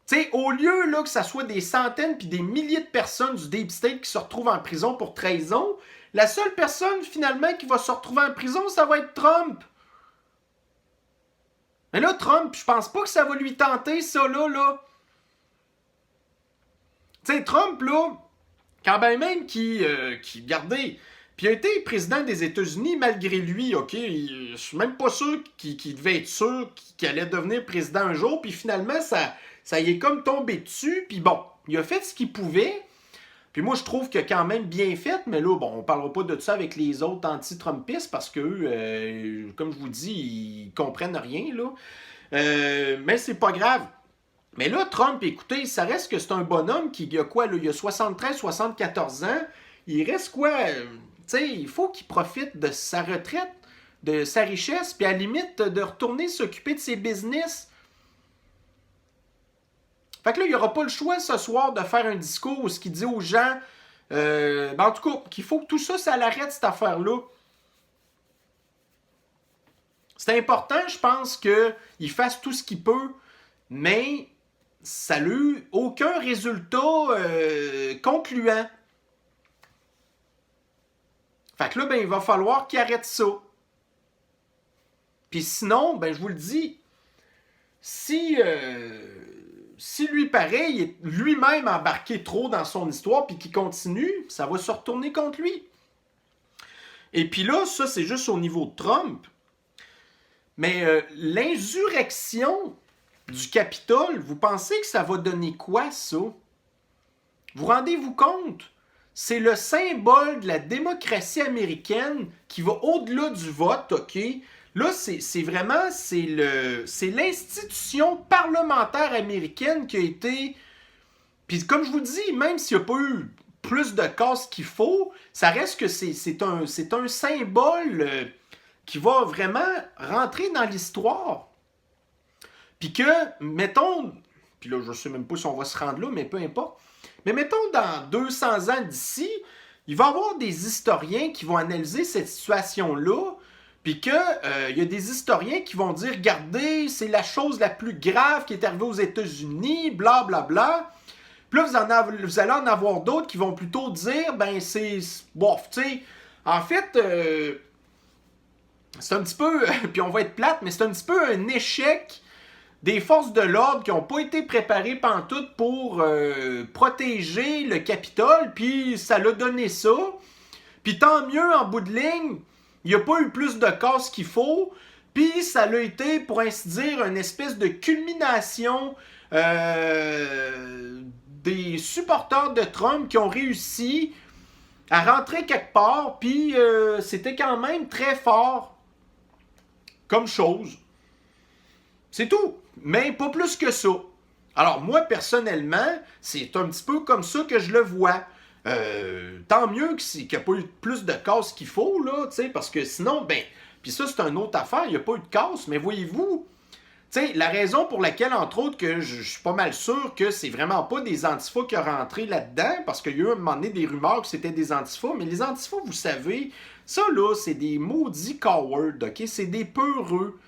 Tu Tu sais, au lieu là, que ça soit des centaines puis des milliers de personnes du Deep State qui se retrouvent en prison pour trahison, la seule personne finalement qui va se retrouver en prison, ça va être Trump. Mais là, Trump, je pense pas que ça va lui tenter, ça, là. Tu sais, Trump, là, quand même qui regardez, puis il a été président des États-Unis malgré lui, OK? Je suis même pas sûr qu'il devait être sûr qu'il allait devenir président un jour, puis finalement, ça y est comme tombé dessus, puis bon, il a fait ce qu'il pouvait, puis moi, je trouve qu'il a quand même bien fait, mais là, bon, on parlera pas de ça avec les autres anti-Trumpistes, parce que, comme je vous dis, ils comprennent rien, là. Mais c'est pas grave. Mais là, Trump, écoutez, ça reste que c'est un bonhomme qui a quoi, là, il a 73, 74 ans. Il reste quoi, tu sais, il faut qu'il profite de sa retraite, de sa richesse, puis à la limite, de retourner s'occuper de ses business. Fait que là, il n'y aura pas le choix ce soir de faire un discours où ce qu'il dit aux gens, en tout cas, qu'il faut que tout ça, ça l'arrête, cette affaire-là. C'est important, je pense, qu'il fasse tout ce qu'il peut, mais ça n'a eu aucun résultat concluant. Fait que là, ben, il va falloir qu'il arrête ça. Puis sinon, ben, je vous le dis, si lui, pareil, est lui-même embarqué trop dans son histoire puis qu'il continue, ça va se retourner contre lui. Et puis là, ça, c'est juste au niveau de Trump. Mais l'insurrection du Capitole, vous pensez que ça va donner quoi, ça? Vous rendez-vous compte? C'est le symbole de la démocratie américaine qui va au-delà du vote, OK? Là, c'est vraiment, c'est l'institution parlementaire américaine qui a été... Puis comme je vous dis, même s'il n'y a pas eu plus de casse qu'il faut, ça reste que c'est un symbole qui va vraiment rentrer dans l'histoire. Puis que, mettons, puis là, je ne sais même pas si on va se rendre là, mais peu importe, mais mettons, dans 200 ans d'ici, il va y avoir des historiens qui vont analyser cette situation-là, puis qu'il y a des historiens qui vont dire, regardez, c'est la chose la plus grave qui est arrivée aux États-Unis, blablabla. Puis là, vous allez en avoir d'autres qui vont plutôt dire, ben c'est, bof, tu sais, en fait, c'est un petit peu, puis on va être plate, mais c'est un petit peu un échec des forces de l'ordre qui n'ont pas été préparées pantoute pour protéger le Capitole, puis ça l'a donné ça. Puis tant mieux, en bout de ligne, il n'y a pas eu plus de casse qu'il faut, puis ça l'a été, pour ainsi dire, une espèce de culmination des supporters de Trump qui ont réussi à rentrer quelque part, puis c'était quand même très fort comme chose. C'est tout, mais pas plus que ça. Alors moi, personnellement, c'est un petit peu comme ça que je le vois. Tant mieux qu'il n'y a pas eu plus de casse qu'il faut, là, parce que sinon, ben, puis ça, c'est une autre affaire, il n'y a pas eu de casse, mais voyez-vous, la raison pour laquelle, entre autres, que je suis pas mal sûr que c'est vraiment pas des antifas qui ont rentré là-dedans, parce qu'il y a eu à un moment donné des rumeurs que c'était des antifas, mais les antifas, vous savez, ça là, c'est des maudits cowards, ok? C'est des peureux.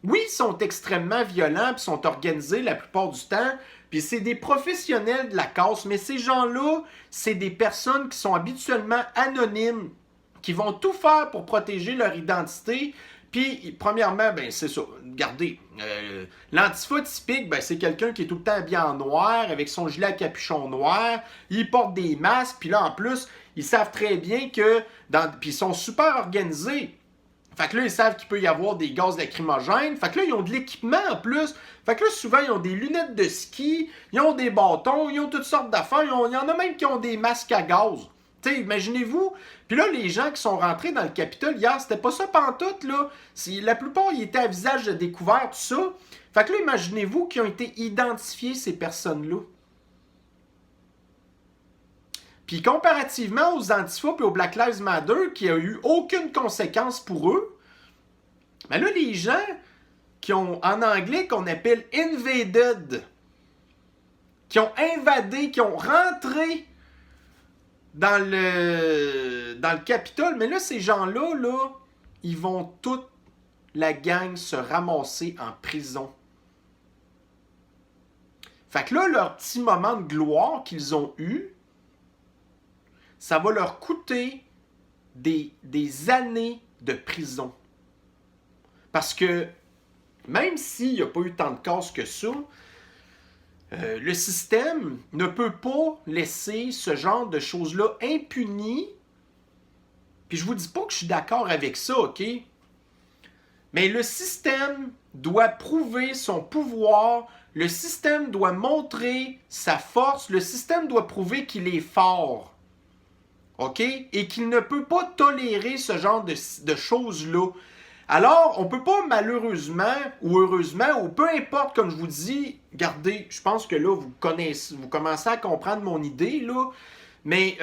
Oui, ils sont extrêmement violents, puis sont organisés la plupart du temps, puis c'est des professionnels de la casse, mais ces gens-là, c'est des personnes qui sont habituellement anonymes, qui vont tout faire pour protéger leur identité. Puis, premièrement, ben c'est ça. Regardez, l'antifa typique, ben c'est quelqu'un qui est tout le temps habillé en noir, avec son gilet à capuchon noir. Il porte des masques, puis là, en plus, ils savent très bien que... Puis ils sont super organisés. Fait que là, ils savent qu'il peut y avoir des gaz lacrymogènes. Fait que là, ils ont de l'équipement en plus. Fait que là, souvent, ils ont des lunettes de ski, ils ont des bâtons, ils ont toutes sortes d'affaires. Il y en a même qui ont des masques à gaz. Tu sais, imaginez-vous. Puis là, les gens qui sont rentrés dans le Capitole hier, c'était pas ça pantoute, là. La plupart, ils étaient à visage de découvert, tout ça. Fait que là, imaginez-vous qu'ils ont été identifiés, ces personnes-là. Puis comparativement aux Antifa et aux Black Lives Matter, qui a eu aucune conséquence pour eux, ben là, les gens qui ont, en anglais, qu'on appelle invaded, qui ont invadé, qui ont rentré dans le Capitole, mais là, ces gens-là, là, ils vont toute la gang se ramasser en prison. Fait que là, leur petit moment de gloire qu'ils ont eu, ça va leur coûter des années de prison. Parce que même s'il n'y a pas eu tant de cases que ça, le système ne peut pas laisser ce genre de choses-là impunies. Puis je vous dis pas que je suis d'accord avec ça, OK? Mais le système doit prouver son pouvoir, le système doit montrer sa force, le système doit prouver qu'il est fort. OK? Et qu'il ne peut pas tolérer ce genre de choses-là. Alors, on ne peut pas malheureusement ou heureusement, ou peu importe, comme je vous dis, regardez, je pense que là, vous commencez à comprendre mon idée, là, mais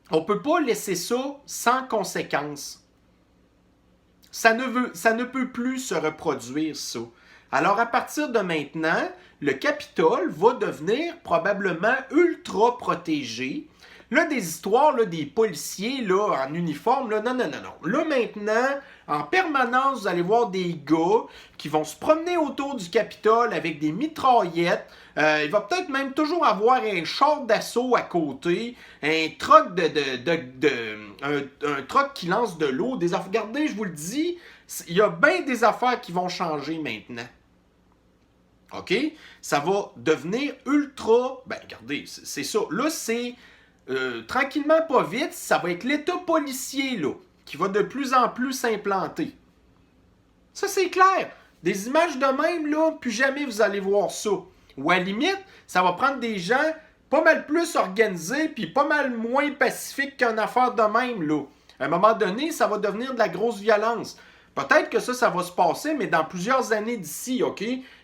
on ne peut pas laisser ça sans conséquence. Ça ne peut plus se reproduire, ça. Alors, à partir de maintenant, le Capitole va devenir probablement ultra protégé. Là, des histoires, là, des policiers là, en uniforme, là, non. Là, maintenant, en permanence, vous allez voir des gars qui vont se promener autour du Capitole avec des mitraillettes. Il va peut-être même toujours avoir un char d'assaut à côté, un truck un truck qui lance de l'eau. Regardez, je vous le dis, il y a bien des affaires qui vont changer maintenant. OK? Ça va devenir ultra... Ben, regardez, c'est ça. Là, c'est... tranquillement, pas vite, ça va être l'État policier là, qui va de plus en plus s'implanter. Ça, c'est clair. Des images de même, là, plus jamais vous allez voir ça. Ou à la limite, ça va prendre des gens pas mal plus organisés puis pas mal moins pacifiques qu'une affaire de même. Là. À un moment donné, ça va devenir de la grosse violence. Peut-être que ça va se passer, mais dans plusieurs années d'ici, OK?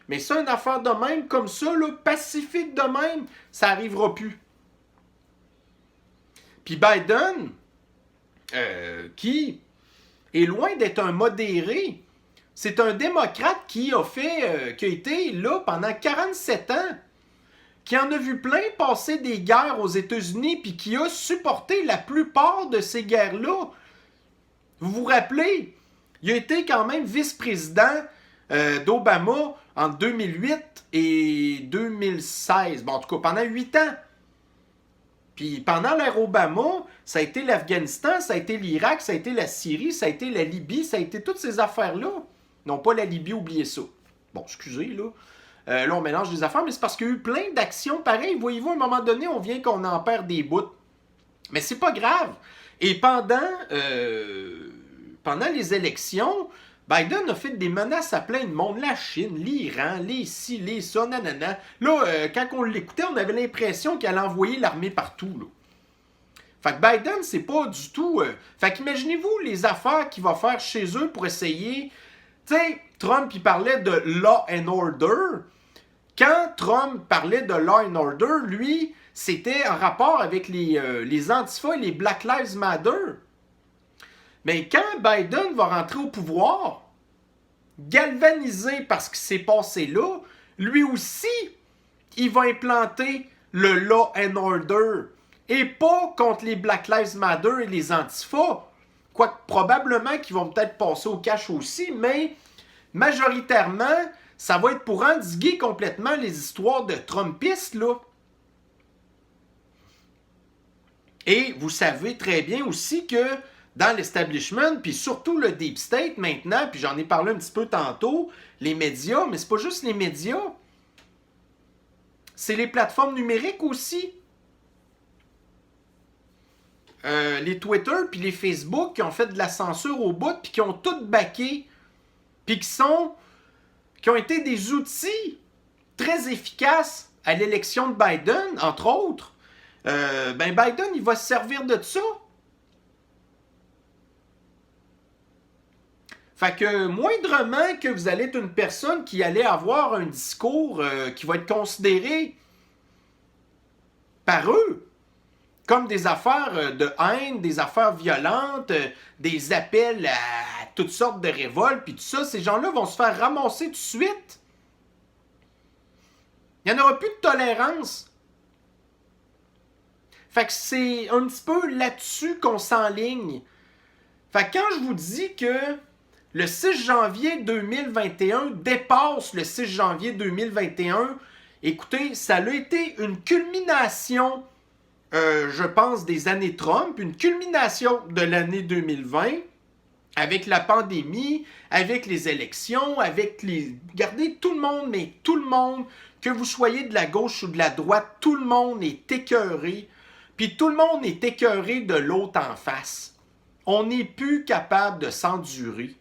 Mais ça, une affaire de même, comme ça, là, pacifique de même, ça n'arrivera plus. Puis Biden, qui est loin d'être un modéré, c'est un démocrate qui a été là pendant 47 ans, qui en a vu plein passer des guerres aux États-Unis, puis qui a supporté la plupart de ces guerres-là. Vous vous rappelez, il a été quand même vice-président d'Obama en 2008 et 2016. Bon, en tout cas, pendant 8 ans. Puis pendant l'ère Obama, ça a été l'Afghanistan, ça a été l'Irak, ça a été la Syrie, ça a été la Libye, ça a été toutes ces affaires-là. Non, pas la Libye, oubliez ça. Bon, excusez, là. Là, on mélange des affaires, mais c'est parce qu'il y a eu plein d'actions pareilles. Voyez-vous, à un moment donné, on vient qu'on en perd des bouts. Mais c'est pas grave. Et pendant les élections, Biden a fait des menaces à plein de monde. La Chine, l'Iran, les ci, les ça, nanana. Là, quand on l'écoutait, on avait l'impression qu'elle allait envoyer l'armée partout. Là. Fait que Biden, c'est pas du tout... Fait qu'imaginez-vous les affaires qu'il va faire chez eux pour essayer... Tu sais, Trump, il parlait de law and order. Quand Trump parlait de law and order, lui, c'était en rapport avec les Antifa et les Black Lives Matter. Mais quand Biden va rentrer au pouvoir, galvanisé par ce qui s'est passé là, lui aussi, il va implanter le law and order. Et pas contre les Black Lives Matter et les Antifa. Quoique probablement qu'ils vont peut-être passer au cash aussi, mais majoritairement, ça va être pour endiguer complètement les histoires de Trumpistes, là. Et vous savez très bien aussi que dans l'establishment, puis surtout le Deep State maintenant, puis j'en ai parlé un petit peu tantôt, les médias, mais c'est pas juste les médias, c'est les plateformes numériques aussi. Les Twitter puis les Facebook qui ont fait de la censure au bout, puis qui ont tout backé, puis qui ont été des outils très efficaces à l'élection de Biden, entre autres. Biden, il va se servir de ça. Fait que moindrement que vous allez être une personne qui allait avoir un discours qui va être considéré par eux comme des affaires de haine, des affaires violentes, des appels à toutes sortes de révoltes, puis tout ça, ces gens-là vont se faire ramasser tout de suite. Il n'y en aura plus de tolérance. Fait que c'est un petit peu là-dessus qu'on s'enligne. Fait que quand je vous dis que le 6 janvier 2021 dépasse le 6 janvier 2021, Écoutez, ça a été une culmination, je pense, des années Trump, une culmination de l'année 2020, avec la pandémie, avec les élections, avec les... Regardez, tout le monde, mais tout le monde, que vous soyez de la gauche ou de la droite, tout le monde est écœuré. Puis tout le monde est écœuré de l'autre en face. On n'est plus capable de s'endurer.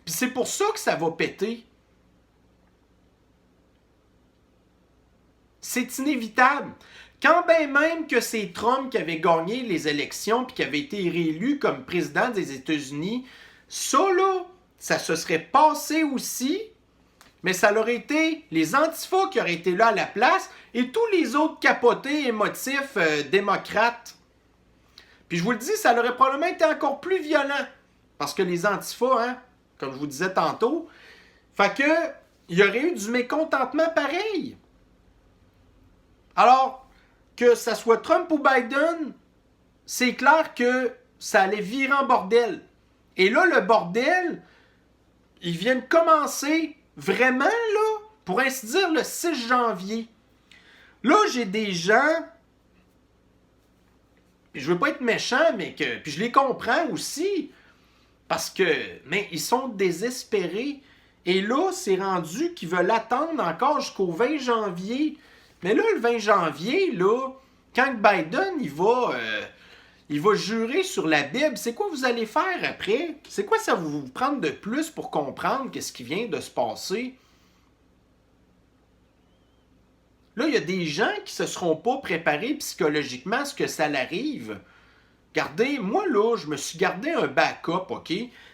Puis c'est pour ça que ça va péter. C'est inévitable. Quand bien même que c'est Trump qui avait gagné les élections puis qui avait été réélu comme président des États-Unis, ça là, ça se serait passé aussi, mais ça aurait été les antifas qui auraient été là à la place et tous les autres capotés émotifs démocrates. Puis je vous le dis, ça aurait probablement été encore plus violent parce que les antifas, hein, comme je vous disais tantôt, fait que il y aurait eu du mécontentement pareil. Alors, que ça soit Trump ou Biden, c'est clair que ça allait virer en bordel. Et là, le bordel, il vient de commencer vraiment, là, pour ainsi dire, le 6 janvier. Là, j'ai des gens, puis je veux pas être méchant, mais que, puis je les comprends aussi, parce que, mais ils sont désespérés. Et là, c'est rendu qu'ils veulent attendre encore jusqu'au 20 janvier. Mais là, le 20 janvier, là, quand Biden, il va jurer sur la Bible, c'est quoi vous allez faire après? C'est quoi ça va vous prendre de plus pour comprendre qu'est-ce qui vient de se passer? Là, il y a des gens qui ne se seront pas préparés psychologiquement à ce que ça l'arrive. Regardez, moi, là, je me suis gardé un backup, OK?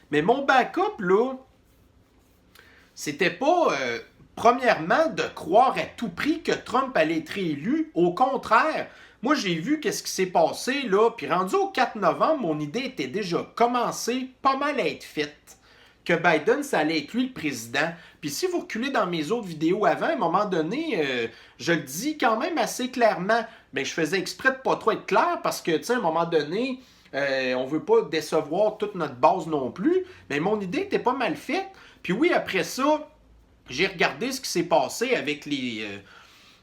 Mais mon backup, là, c'était pas... premièrement, de croire à tout prix que Trump allait être élu. Au contraire, moi, j'ai vu qu'est-ce qui s'est passé, là, puis rendu au 4 novembre, mon idée était déjà commencée, pas mal à être faite, que Biden, ça allait être lui le président. Puis si vous reculez dans mes autres vidéos avant, à un moment donné, je le dis quand même assez clairement, mais je faisais exprès de pas trop être clair, parce que, tu sais, à un moment donné, on veut pas décevoir toute notre base non plus, mais mon idée était pas mal faite. Puis oui, après ça, j'ai regardé ce qui s'est passé avec les...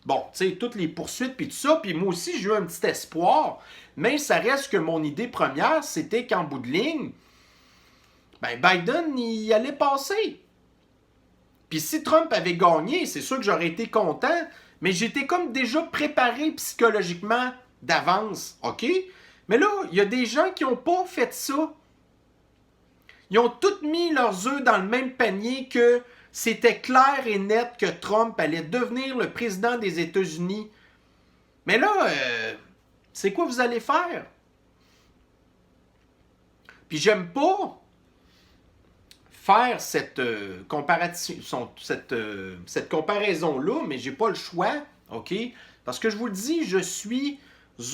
bon, tu sais, toutes les poursuites puis tout ça. Puis moi aussi, j'ai eu un petit espoir. Mais ça reste que mon idée première, c'était qu'en bout de ligne, ben Biden, il allait passer. Puis si Trump avait gagné, c'est sûr que j'aurais été content. Mais j'étais comme déjà préparé psychologiquement d'avance, OK? Mais là, il y a des gens qui n'ont pas fait ça. Ils ont tous mis leurs œufs dans le même panier que... C'était clair et net que Trump allait devenir le président des États-Unis. Mais là, c'est quoi vous allez faire? Puis j'aime pas faire cette comparaison-là, mais j'ai pas le choix, OK? Parce que je vous le dis, je suis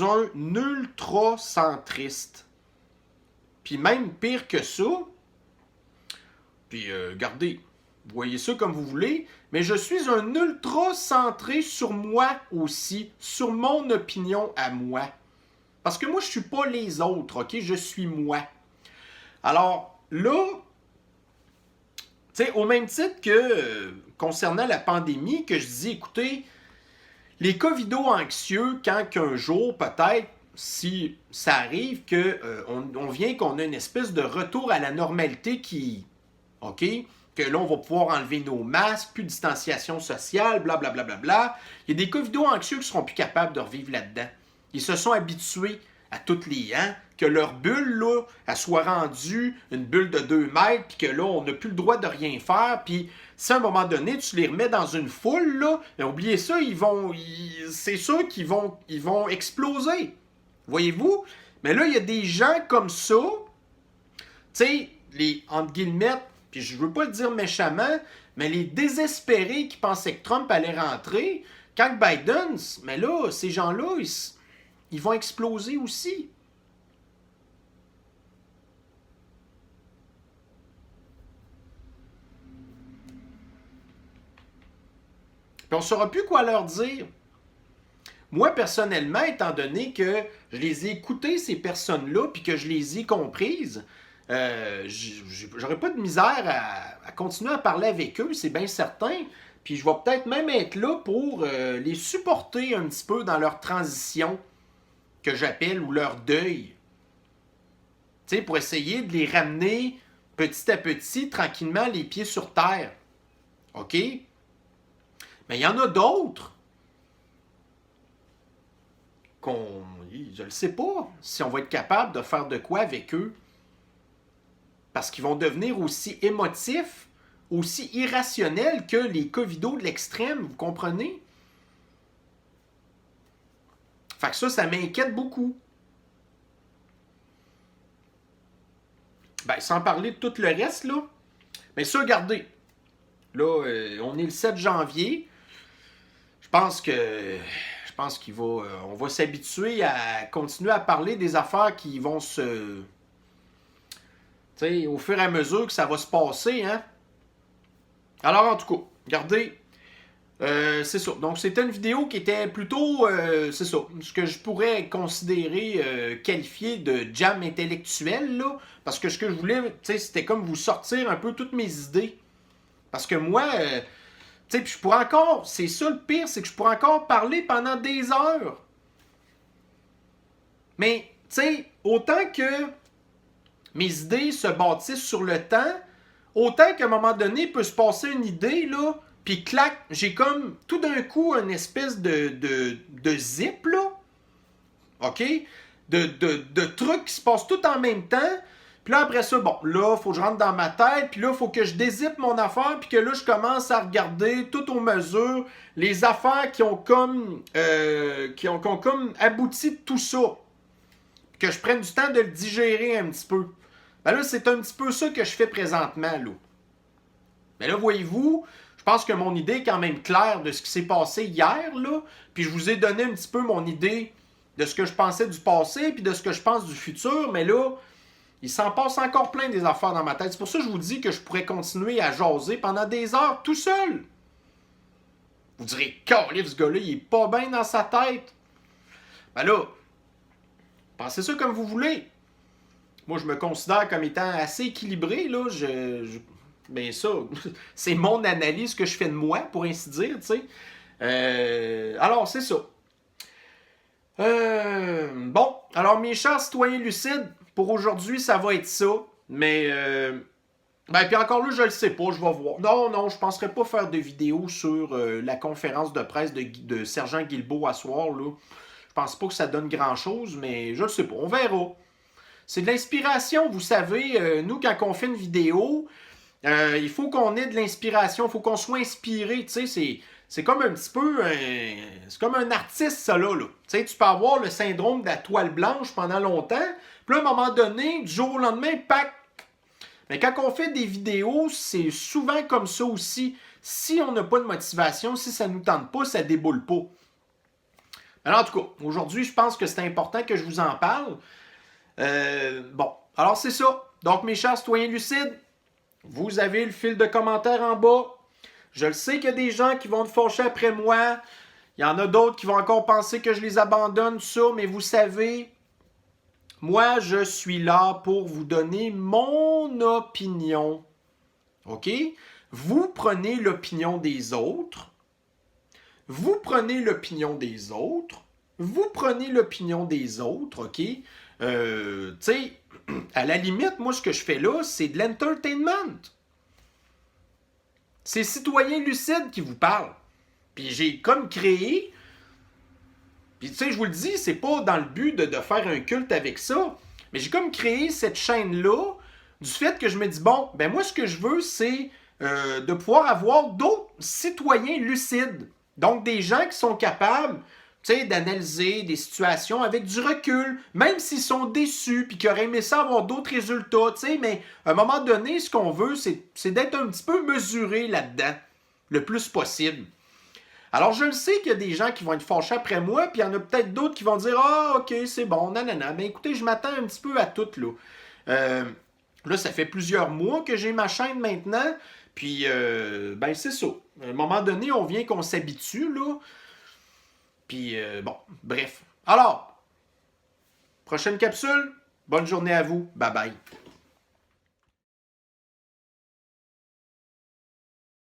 un ultra-centriste. Puis même pire que ça, puis regardez, vous voyez ça comme vous voulez, mais je suis un ultra centré sur moi aussi, sur mon opinion à moi. Parce que moi, je ne suis pas les autres, OK? Je suis moi. Alors, là, tu sais, au même titre que concernant la pandémie, que je dis, écoutez, les covido-anxieux, quand qu'un jour, peut-être, si ça arrive, qu'on vient qu'on a une espèce de retour à la normalité qui... OK? Que là, on va pouvoir enlever nos masques, plus de distanciation sociale, blablabla. Bla, bla, bla. Il y a des covido-anxieux qui ne seront plus capables de revivre là-dedans. Ils se sont habitués à toutes les ans, que leur bulle, là, elle soit rendue une bulle de 2 mètres, puis que là, on n'a plus le droit de rien faire, puis si à un moment donné, tu les remets dans une foule, là, oubliez ça, c'est sûr qu'ils vont exploser. Voyez-vous? Mais là, il y a des gens comme ça, tu sais, les, entre guillemets, puis je veux pas le dire méchamment, mais les désespérés qui pensaient que Trump allait rentrer, quand Biden, mais là, ces gens-là, ils vont exploser aussi. Puis on ne saura plus quoi leur dire. Moi, personnellement, étant donné que je les ai écoutées, ces personnes-là, puis que je les ai comprises, j'aurais pas de misère à continuer à parler avec eux, c'est bien certain. Puis je vais peut-être même être là pour les supporter un petit peu dans leur transition, que j'appelle, ou leur deuil. Tu sais, pour essayer de les ramener petit à petit, tranquillement, les pieds sur terre. OK? Mais il y en a d'autres je ne sais pas si on va être capable de faire de quoi avec eux. Parce qu'ils vont devenir aussi émotifs, aussi irrationnels que les covidos de l'extrême, vous comprenez? Fait que ça m'inquiète beaucoup. Ben, sans parler de tout le reste, là. Mais ça, regardez. Là, on est le 7 janvier. Je pense qu'il va, on va s'habituer à continuer à parler des affaires qui vont se... Tu sais, au fur et à mesure que ça va se passer, hein. Alors, en tout cas, regardez, c'est ça. Donc, c'était une vidéo qui était plutôt, c'est ça, ce que je pourrais considérer qualifier de jam intellectuel, là. Parce que ce que je voulais, tu sais, c'était comme vous sortir un peu toutes mes idées. Parce que moi, tu sais, puis je pourrais encore, c'est ça le pire, c'est que je pourrais encore parler pendant des heures. Mais, tu sais, autant que mes idées se bâtissent sur le temps, autant qu'à un moment donné, il peut se passer une idée, là, puis clac, j'ai comme tout d'un coup une espèce de zip, là, OK? De trucs qui se passent tout en même temps. Puis là, après ça, bon, là, il faut que je rentre dans ma tête, puis là, il faut que je dézippe mon affaire, puis que là, je commence à regarder tout aux mesures les affaires qui ont comme, qui ont comme abouti de tout ça. Que je prenne du temps de le digérer un petit peu. Ben là, c'est un petit peu ça que je fais présentement, là. Mais là, voyez-vous, je pense que mon idée est quand même claire de ce qui s'est passé hier, là. Puis je vous ai donné un petit peu mon idée de ce que je pensais du passé, puis de ce que je pense du futur. Mais là, il s'en passe encore plein des affaires dans ma tête. C'est pour ça que je vous dis que je pourrais continuer à jaser pendant des heures tout seul. Vous direz, calif, ce gars-là, il est pas bien dans sa tête. Ben là, pensez ça comme vous voulez. Moi, je me considère comme étant assez équilibré, là. Ben ça, c'est mon analyse que je fais de moi, pour ainsi dire, tu sais. Alors, c'est ça. Bon, alors mes chers citoyens lucides, pour aujourd'hui, ça va être ça. Mais, ben, puis encore là, je le sais pas, je vais voir. Non, je penserais pas faire de vidéo sur la conférence de presse de Sergent Guilbeault à soir, là. Je pense pas que ça donne grand-chose, mais je le sais pas, on verra. C'est de l'inspiration, vous savez. Nous, quand on fait une vidéo, il faut qu'on ait de l'inspiration, il faut qu'on soit inspiré. Tu sais, c'est comme un petit peu... c'est comme un artiste, ça, là. Tu sais, tu peux avoir le syndrome de la toile blanche pendant longtemps, puis là, à un moment donné, du jour au lendemain, pac! Mais quand on fait des vidéos, c'est souvent comme ça aussi. Si on n'a pas de motivation, si ça ne nous tente pas, ça déboule pas. Alors, en tout cas, aujourd'hui, je pense que c'est important que je vous en parle. Bon, alors c'est ça. Donc, mes chers citoyens lucides, vous avez le fil de commentaires en bas. Je le sais qu'il y a des gens qui vont te fâcher après moi. Il y en a d'autres qui vont encore penser que je les abandonne, tout ça. Mais vous savez, moi, je suis là pour vous donner mon opinion. OK? Vous prenez l'opinion des autres. Vous prenez l'opinion des autres. Vous prenez l'opinion des autres, OK? Tu sais, à la limite, moi, ce que je fais là, c'est de l'entertainment. C'est citoyen lucide qui vous parle. Puis j'ai comme créé... Puis tu sais, je vous le dis, c'est pas dans le but de faire un culte avec ça, mais j'ai comme créé cette chaîne-là du fait que je me dis, bon, ben moi, ce que je veux, c'est de pouvoir avoir d'autres citoyens lucides. Donc, des gens qui sont capables, tu sais, d'analyser des situations avec du recul, même s'ils sont déçus, puis qu'ils auraient aimé ça avoir d'autres résultats, tu sais, mais à un moment donné, ce qu'on veut, c'est d'être un petit peu mesuré là-dedans, le plus possible. Alors, je le sais qu'il y a des gens qui vont être fâchés après moi, puis il y en a peut-être d'autres qui vont dire « Ah, ok, c'est bon, nanana. » Ben écoutez, je m'attends un petit peu à tout, là. Là, ça fait plusieurs mois que j'ai ma chaîne maintenant, puis, ben c'est ça. À un moment donné, on vient qu'on s'habitue, là. Puis, bon, bref. Alors, prochaine capsule. Bonne journée à vous. Bye bye.